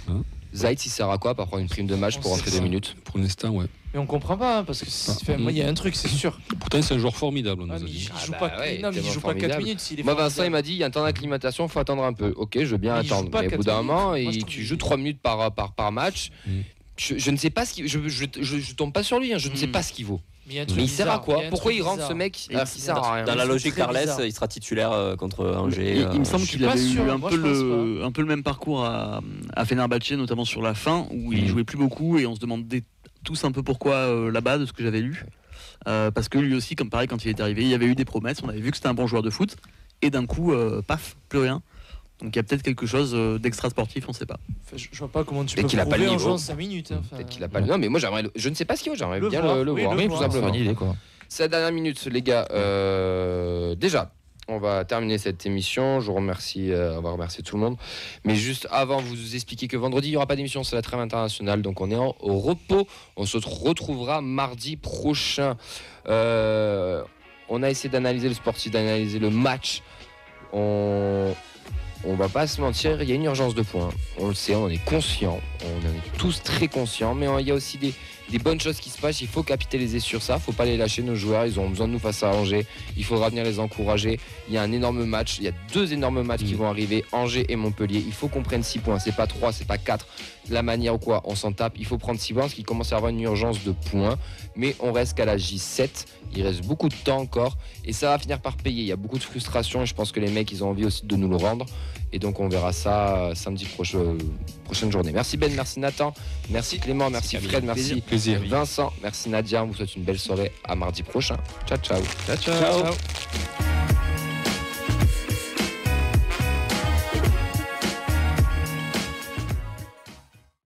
Hein Zaitz, il sert à quoi par prendre une prime de match pour On rentrer sait 2 ça. minutes? Pour l'instant, ouais. Mais on comprend pas, hein, parce que enfin, moi, il y a un truc, c'est sûr. Pourtant, c'est un joueur formidable, on nous Ah, a mais il dit. joue Ah pas, bah ouais, non, mais il tellement joue pas 4 formidable. minutes. s'il est Moi, Vincent, il formidable. m'a dit il y a un temps d'acclimatation, il faut attendre un peu. Ok, je veux bien Mais il joue attendre. pas Mais au bout 4 d'un moment, minutes. Moi, je tu trouve joues qu'il- 3 minutes par match. Mm. Je ne sais pas ce qu'il. Je tombe pas sur lui, hein, je ne sais pas ce qu'il vaut. Mais il y a un truc Mais il sert à bizarre, quoi y a un Pourquoi truc il rentre bizarre. ce mec Et alors qu'il sert à rien Dans la c'est logique très Carles, bizarre. il sera titulaire contre Angers. Il me semble je suis qu'il pas avait sûr, eu un moi, peu, je pense un peu le même parcours à Fenerbahçe, notamment sur la fin, où il jouait plus beaucoup et on se demandait tous un peu pourquoi là-bas, de ce que j'avais lu. Parce que lui aussi, comme pareil, quand il est arrivé, il y avait eu des promesses, on avait vu que c'était un bon joueur de foot, et d'un coup, paf, plus rien. Donc il y a peut-être quelque chose d'extra sportif, on ne sait pas. Enfin, je vois pas comment tu Peut-être peux qu'il a pas prouver le en niveau. jouant 5 minutes. hein. Enfin, Peut-être qu'il a pas le. Non, mais moi je ne sais pas ce qu'il vaut, j'aimerais Le bien voir, le oui, voir. le tout voir. simplement. C'est une idée, quoi. C'est la dernière minute, les gars. Déjà, on va terminer cette émission. Je vous remercie, on va remercier tout le monde. Mais juste avant, vous expliquer que vendredi, il n'y aura pas d'émission, c'est la trêve internationale. Donc on est au repos. On se retrouvera mardi prochain. On a essayé d'analyser le sportif, d'analyser le match. On va pas se mentir, il y a une urgence de points. On le sait, on est conscient. On en est tous très conscients. Mais il y a aussi des bonnes choses qui se passent, il faut capitaliser sur ça, il ne faut pas les lâcher, nos joueurs, ils ont besoin de nous face à Angers, il faudra venir les encourager, il y a un énorme match, il y a 2 énormes matchs qui vont arriver, Angers et Montpellier, il faut qu'on prenne 6 points, c'est pas 3, c'est pas 4, la manière ou quoi, on s'en tape, il faut prendre 6 points parce qu'il commence à y avoir une urgence de points, mais on reste qu'à la J7, il reste beaucoup de temps encore, et ça va finir par payer, il y a beaucoup de frustration, et je pense que les mecs, ils ont envie aussi de nous le rendre, et donc on verra ça samedi prochaine journée. Merci Ben, merci Nathan, merci Clément, merci Fred, merci Vincent, merci Nadia, on vous souhaite une belle soirée, à mardi prochain. Ciao. ciao.